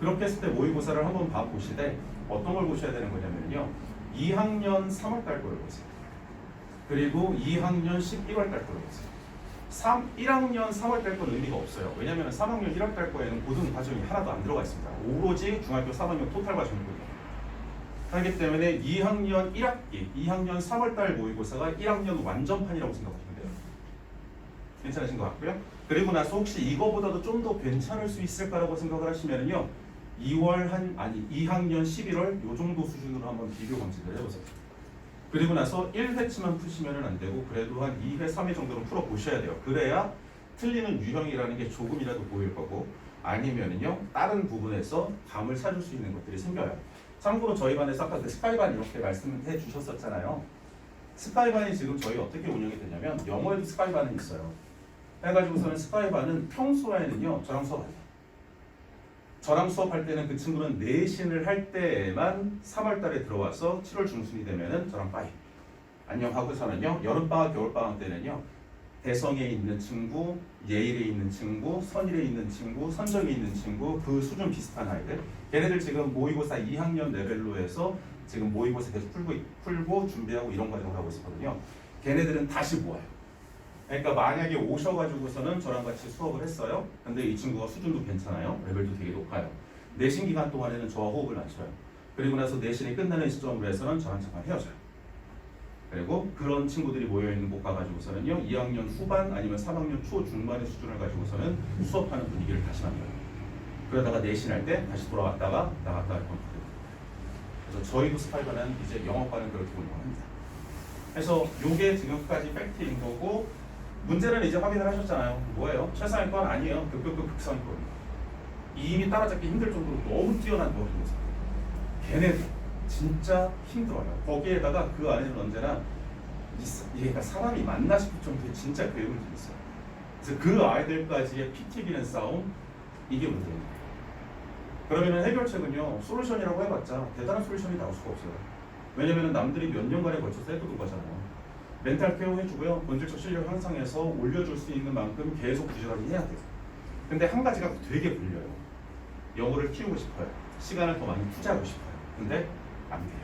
그렇게 했을 때 모의고사를 한번 봐보시되 어떤 걸 보셔야 되는 거냐면요. 2학년 3월 달 거를 보세요. 그리고 2학년 11월 달 거를 보세요. 1학년 3월 달 거는 의미가 없어요. 왜냐하면 3학년 1월 달 거에는 고등 과정이 하나도 안 들어가 있습니다. 오로지 중학교 3학년 토탈 과정이거든요. 하기 때문에 2학년 1학기, 2학년 3월 달 모의고사가 1학년 완전판이라고 생각하시면 돼요. 괜찮으신 것 같고요. 그리고 나서 혹시 이거보다도 좀 더 괜찮을 수 있을까라고 생각을 하시면은요. 2학년 11월 요 정도 수준으로 한번 비교 검색을 해보세요. 그리고 나서 1회치만 푸시면 안 되고 그래도 한 2회, 3회 정도는 풀어보셔야 돼요. 그래야 틀리는 유형이라는 게 조금이라도 보일 거고, 아니면은요 다른 부분에서 감을 찾을 수 있는 것들이 생겨요. 참고로 저희 반에서 아까 그 스카이반 이렇게 말씀해 주셨었잖아요. 스카이반이 지금 저희 어떻게 운영이 되냐면 영어에도 스카이반은 있어요. 해가지고서는 스카이반은 평소에는요 저랑 수업해요. 저랑 수업할 때는 그 친구는 내신을 할 때에만 3월 달에 들어와서 7월 중순이 되면은 저랑 빠이 안녕 하고서는요 여름방학 겨울방학 때는요 대성에 있는 친구, 예일에 있는 친구, 선일에 있는 친구, 선정에 있는 친구, 그 수준 비슷한 아이들, 걔네들 지금 모의고사 2학년 레벨로 해서 지금 모의고사 계속 풀고 준비하고 이런 과정을 하고 있거든요. 걔네들은 다시 모아요. 그러니까 만약에 오셔가지고서는 저랑 같이 수업을 했어요. 근데 이 친구가 수준도 괜찮아요. 레벨도 되게 높아요. 내신 기간 동안에는 저와 호흡을 맞춰요. 그리고 나서 내신이 끝나는 시점으로 해서는 저랑 잠깐 헤어져요. 그리고 그런 친구들이 모여있는 곳 가가지고서는요 2학년 후반 아니면 3학년 초 중반의 수준을 가지고서는 수업하는 분위기를 다시 만들어요. 그러다가 내신할 때 다시 돌아왔다가 나갔다 할 겁니다. 그래서 저희도 스파이반은 이제 영어과는 그렇게 운영합니다. 그래서 요게 지금까지 팩트인 거고, 문제는 이제 확인을 하셨잖아요. 뭐예요? 최상위권 아니에요. 급급급 극상위권입니다. 이미 따라잡기 힘들 정도로 너무 뛰어난 거거든요. 걔네들 진짜 힘들어요. 거기에다가 그 안에는 언제나 얘가 사람이 맞나 싶을 정도의 진짜 괴물들이 있어요. 그래서 그 아이들까지의 피 튀기는 싸움, 이게 문제입니다. 그러면 해결책은요 솔루션이라고 해봤자 대단한 솔루션이 나올 수가 없어요. 왜냐면 남들이 몇 년간에 걸쳐서 해두는 거잖아요. 멘탈 케어 해주고요, 본질적 실력 향상해서 올려줄 수 있는 만큼 계속 부지런히 해야 돼요. 근데 한 가지가 되게 불려요. 영어를 키우고 싶어요. 시간을 더 많이 투자하고 싶어요. 근데 안 돼요.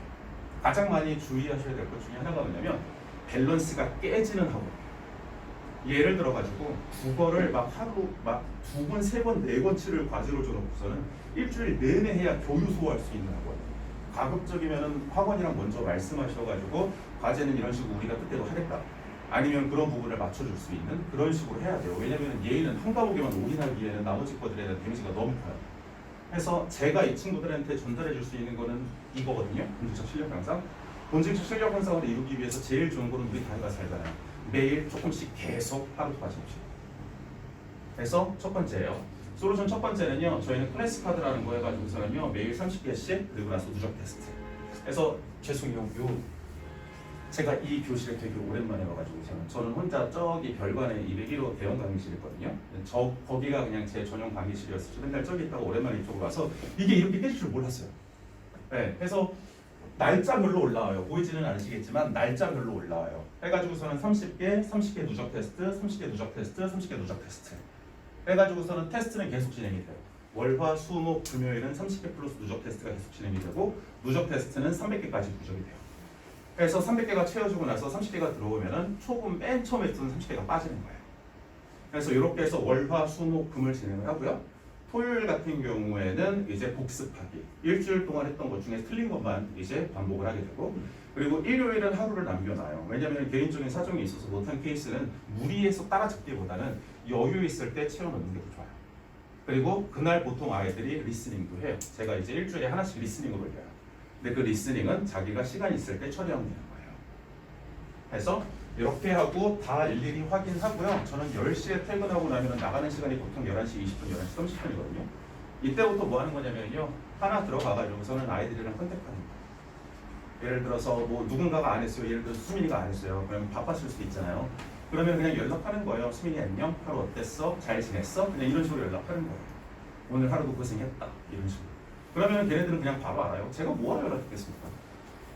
가장 많이 주의하셔야 될 것 중에 하나가 뭐냐면 밸런스가 깨지는 학원. 예를 들어가지고 국어를 막 하루 막 2번, 3번, 4번치를 과제로 줘놓고서는 일주일 내내 해야 교유소화할 수 있는 학원. 가급적이면은 학원이랑 먼저 말씀하셔가지고 과제는 이런 식으로 우리가 뜻대로 하겠다. 아니면 그런 부분을 맞춰줄 수 있는 그런 식으로 해야 돼요. 왜냐면 얘는 한 과목에만 올인하기에는 나머지 것들에 대한 데미지가 너무 커요. 그래서 제가 이 친구들한테 전달해 줄 수 있는 거는 이거거든요. 본질적 실력 향상. 본질적 실력 향상을 이루기 위해서 제일 좋은 거는 우리 다이가 살잖아요. 매일 조금씩 계속 하루 빠짐없이. 그래서 첫 번째예요. 솔루션 첫 번째는요. 저희는 클래스 카드라는 거 해가지고서는요. 매일 30개씩 그리고 나서 누적 테스트. 그래서 죄송해요. 제가 이 교실에 되게 오랜만에 와가지고 저는 혼자 저기 별관에 201호 대형 강의실이 있거든요. 거기가 그냥 제 전용 강의실이었어요. 맨날 저기 있다가 오랜만에 이쪽으로 와서 이게 이렇게 깨질 줄 몰랐어요. 네, 그래서 날짜별로 올라와요. 보이지는 않으시겠지만 날짜별로 올라와요. 해가지고서는 30개 누적 테스트, 30개 누적 테스트, 30개 누적 테스트. 해가지고서는 테스트는 계속 진행이 돼요. 월, 화, 수, 목, 금요일은 30개 플러스 누적 테스트가 계속 진행이 되고 누적 테스트는 300개까지 누적이 돼요. 그래서 300개가 채워지고 나서 30개가 들어오면은 초급 맨 처음에 쓰는 30개가 빠지는 거예요. 그래서 이렇게 해서 월, 화, 수, 목, 금을 진행을 하고요. 토요일 같은 경우에는 이제 복습하기. 일주일 동안 했던 것 중에 틀린 것만 이제 반복을 하게 되고, 그리고 일요일은 하루를 남겨놔요. 왜냐하면 개인적인 사정이 있어서 못한 케이스는 무리해서 따라잡기보다는 여유 있을 때 채워넣는 게 더 좋아요. 그리고 그날 보통 아이들이 리스닝도 해요. 제가 이제 일주일에 하나씩 리스닝을 올려요. 근데 그 리스닝은 자기가 시간 있을 때 처리하면 되는 거예요. 그래서 이렇게 하고 다 일일이 확인하고요. 저는 10시에 퇴근하고 나면 나가는 시간이 보통 11시 20분, 11시 30분이거든요. 이때부터 뭐 하는 거냐면요. 하나 들어가가지고서는 아이들이랑 컨택하는 거예요. 예를 들어서 뭐 누군가가 안 했어요. 예를 들어서 수민이가 안 했어요. 그러면 바빴을 수도 있잖아요. 그러면 그냥 연락하는 거예요. 수민이 안녕? 하루 어땠어? 잘 지냈어? 그냥 이런 식으로 연락하는 거예요. 오늘 하루도 고생했다. 이런 식으로. 그러면 걔네들은 그냥 바로 알아요. 제가 뭐하러 연락했겠습니까?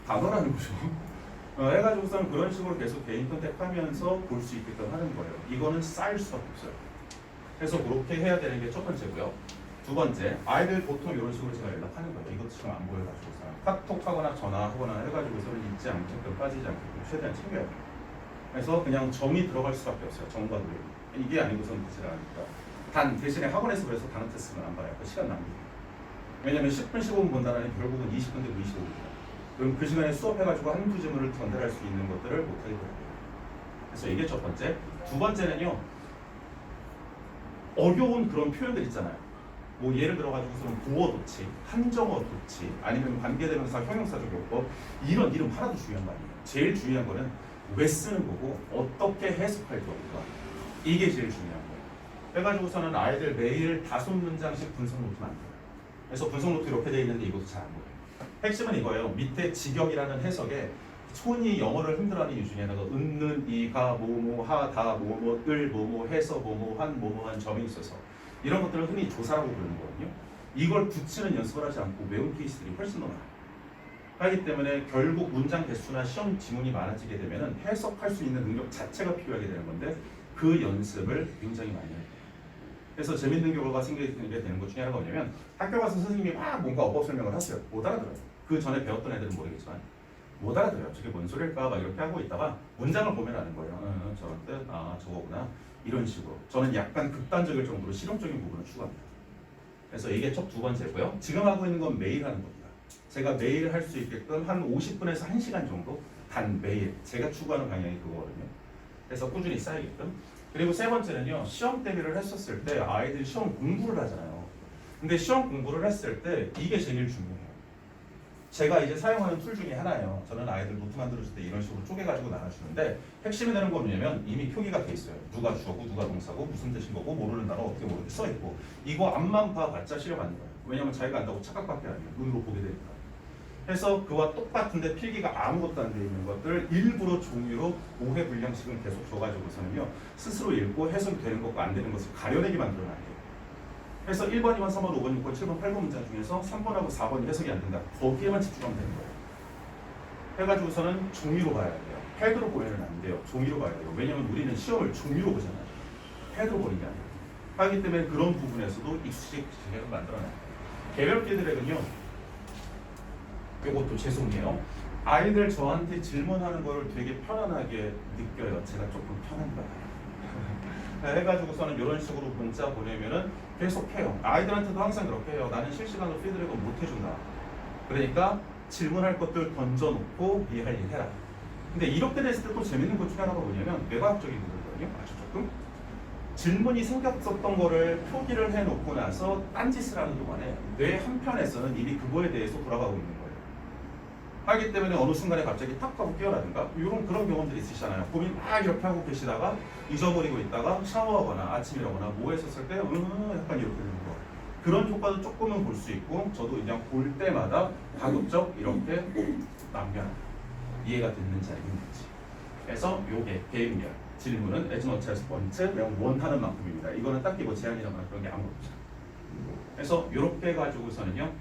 단어라는 거죠. 해가지고서는 그런 식으로 계속 개인 컨택하면서 볼 수 있게끔 하는 거예요. 이거는 쌓일 수밖에 없어요. 그래서 그렇게 해야 되는 게 첫 번째고요. 두 번째, 아이들 보통 이런 식으로 제가 연락하는 거예요. 이것도 지금 안 보여가지고서 카톡하거나 전화하거나 해가지고서는 잊지 않게끔 빠지지 않게끔 최대한 챙겨야 돼요. 그래서 그냥 정이 들어갈 수밖에 없어요. 정과 노력. 이게 아니고서는 되지 않으니까. 단 대신에 학원에서 그래서 단어 테스트는 안 봐요. 그 시간 낭비. 왜냐면 10분 15분 본다는 결국은 20분 되고 25분이에요. 그럼 그 시간에 수업해가지고 한두 질문을 전달할 수 있는 것들을 못하게 돼요. 그래서 이게 첫 번째. 두 번째는요. 어려운 그런 표현들 있잖아요. 뭐 예를 들어가지고서는 구어도치, 한정어도치, 아니면 관계대명사, 형용사적 용법 이런 이름 하나도 중요한 거 아니에요. 제일 중요한 거는 왜 쓰는 거고 어떻게 해석할 거니까 이게 제일 중요한 거예요. 해가지고서는 아이들 매일 5문장씩 분석 노트 만들어요. 그래서 분석 노트 이렇게 돼 있는데 이것도 잘 안 보여요. 핵심은 이거예요. 밑에 직역이라는 해석에 촌이 영어를 힘들어하는 이유 중에 하나가 은는 이가 뭐뭐 하다 뭐뭐 을 뭐뭐 해서 뭐뭐 한 뭐뭐한 점이 있어서 이런 것들을 흔히 조사라고 부르는 거거든요. 이걸 붙이는 연습을 하지 않고 외운 케이스들이 훨씬 더 많아요. 하기 때문에 결국 문장 개수나 시험 지문이 많아지게 되면 해석할 수 있는 능력 자체가 필요하게 되는 건데 그 연습을 굉장히 많이 해요. 그래서 재밌는 경우가 생기게 되는 것 중에 하나가 뭐냐면 학교 가서 선생님이 막 뭔가 어법 설명을 하세요. 못 알아들어요. 그 전에 배웠던 애들은 모르겠지만 못 알아들어요. 저게 뭔 소리일까 막 이렇게 하고 있다가 문장을 보면 아는 거예요. 저런 뜻, 아 저거구나 이런 식으로. 저는 약간 극단적일 정도로 실용적인 부분을 추구합니다. 그래서 이게 첫 두 번째고요. 지금 하고 있는 건 매일 하는 겁니다. 제가 매일 할 수 있게끔 한 50분에서 1시간 정도 단 매일 제가 추구하는 방향이 그거거든요. 그래서 꾸준히 쌓이게끔. 그리고 세 번째는요. 시험 대비를 했었을 때 아이들이 시험 공부를 하잖아요. 근데 시험 공부를 했을 때 이게 제일 중요해요. 제가 이제 사용하는 툴 중에 하나예요. 저는 아이들 노트 만들어줄 때 이런 식으로 쪼개가지고 나눠주는데 핵심이 되는 건 뭐냐면 이미 표기가 돼 있어요. 누가 주어고 누가 동사고 무슨 뜻인 거고 모르는 단어 어떻게 모르게 써 있고 이거 앞만 봐봤자 실력 안 돼요. 왜냐면 자기가 안다고 착각밖에 안 해요. 눈으로 보게 되니까. 그래서 그와 똑같은데 필기가 아무것도 안 돼 있는 것들을 일부러 종이로 5회 분량씩은 계속 줘가지고서는요 스스로 읽고 해석이 되는 것과 안 되는 것을 가려내게 만들어놔야 돼요. 그래서 1번, 2번, 3번, 5번, 6번, 7번, 8번 문장 중에서 3번하고 4번이 해석이 안 된다. 거기에만 집중하면 되는 거예요. 해가지고서는 종이로 봐야 돼요. 패드로 보면 안 돼요. 종이로 봐야 돼요. 왜냐면 우리는 시험을 종이로 보잖아요. 패드로 보는 게 아니에요. 하기 때문에 그런 부분에서도 익숙해지게 만들어놔야 돼요. 개별기들에는요. 이것도 죄송해요. 아이들 저한테 질문하는 걸 되게 편안하게 느껴요. 제가 조금 편한가 봐요. 해가지고서는 이런 식으로 문자 보내면은 계속 해요. 아이들한테도 항상 그렇게 해요. 나는 실시간으로 피드백을 못 해준다. 그러니까 질문할 것들 던져놓고 이해할 일 해라. 근데 이렇게 됐을 때 또 재밌는 것 중에 하나가 뭐냐면 뇌과학적인 거거든요. 아주 조금. 질문이 생겼었던 거를 표기를 해놓고 나서 딴짓을 하는 동안에 뇌 한편에서는 이미 그거에 대해서 돌아가고 있는 거예요. 하기 때문에 어느 순간에 갑자기 탁 하고 뛰어나든가 이런 그런 경험들이 있으시잖아요. 고민 막 이렇게 하고 계시다가 잊어버리고 있다가 샤워하거나 아침이라거나 뭐 했었을 때 약간 이렇게 되는 거. 그런 효과도 조금은 볼 수 있고 저도 그냥 볼 때마다 가급적 이렇게 남겨놔요. 이해가 됐는지 아닌지. 그래서 요게 계획력 질문은 as much as want 그냥 원하는 만큼입니다. 이거는 딱히 뭐 제한이라거나 그런 게 아무것도 없죠. 그래서 이렇게 해가지고서는요.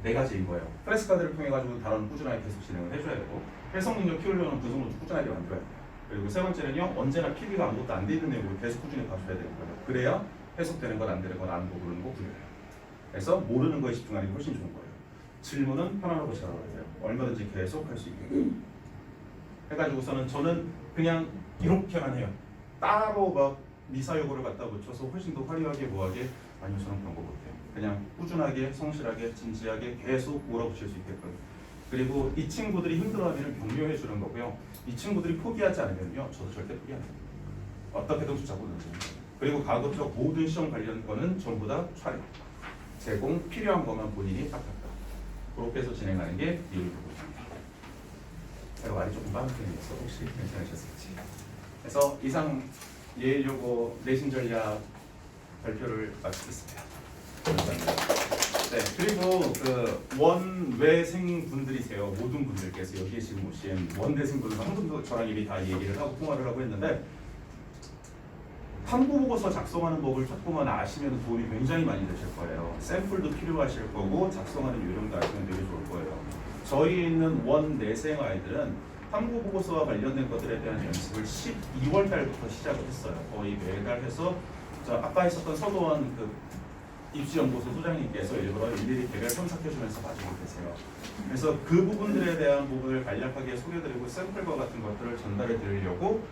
4가지인 거예요. 플래시카드를 통해 가지고 단어는 꾸준하게 계속 진행을 해줘야 되고 해석 능력 키우려면 분석 노트 꾸준하게 만들어야 돼요. 그리고 세 번째는요. 언제나 필기가 아무것도 안 돼 있는 내용을 계속 꾸준히 봐줘야 되는 거예요. 그래야 해석되는 건 안 되는 건 아는 거 모르는 거 구별해요. 그래서 모르는 거에 집중하는 게 훨씬 좋은 거예요. 질문은 편안하고 잘 알아야 돼요. 얼마든지 계속 할 수 있게 해가지고서는 저는 그냥 이렇게만 해요. 따로 막 미사여구를 갖다 붙여서 훨씬 더 화려하게 뭐하게 아니요 저는 그런 거 못해요. 그냥 꾸준하게 성실하게 진지하게 계속 몰아붙일 수 있게끔. 그리고 이 친구들이 힘들어하면 격려해 주는 거고요. 이 친구들이 포기하지 않으면요 저도 절대 포기 안 해요. 어떻게든 붙잡고 넣는 거예요. 그리고 가급적 모든 시험 관련 거는 전부 다 촬영 제공 필요한 것만 본인이 딱딱딱 그렇게 해서 진행하는 게 리얼 부분입니다. 제가 말이 조금 빠른 편이어서 혹시 괜찮으셨을지. 그래서 이상 예일여고 내신 전략 발표를 마치겠습니다. 감사합니다. 네, 그리고 그 원외생 분들이세요. 모든 분들께서 여기에 지금 오신 원대생분들 한 분도 저랑 이미 다 얘기를 하고 통화를 하고 했는데 탐구보고서 작성하는 법을 조금만 아시면 도움이 굉장히 많이 되실 거예요. 샘플도 필요하실 거고 작성하는 요령도 아시면 되게 좋을 거예요. 저희 있는 원내생 아이들은 탐구보고서와 관련된 것들에 대한 연습을 12월 달부터 시작을 했어요. 거의 매달 해서 아까 있었던 서도원 그 입시연구소 소장님께서 일부러 일일이 개별 첨삭해주면서 봐주고 계세요. 그래서 그 부분들에 대한 부분을 간략하게 소개드리고 샘플과 같은 것들을 전달해 드리려고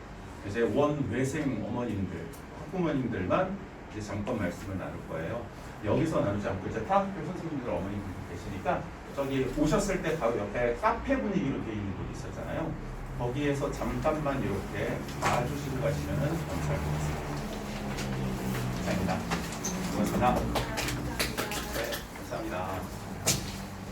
이제 원외생 어머님들, 학부모님들만 이제 잠깐 말씀을 나눌 거예요. 여기서 나누지 않고 이제 타학교 선생님들 어머님들 계시니까 저기 오셨을 때 바로 옆에 카페 분위기로 되어 있는 곳이 있었잖아요. 거기에서 잠깐만 이렇게 봐주시고 가시면 감사할 것 같습니다. 감사합니다. 고맙습니다.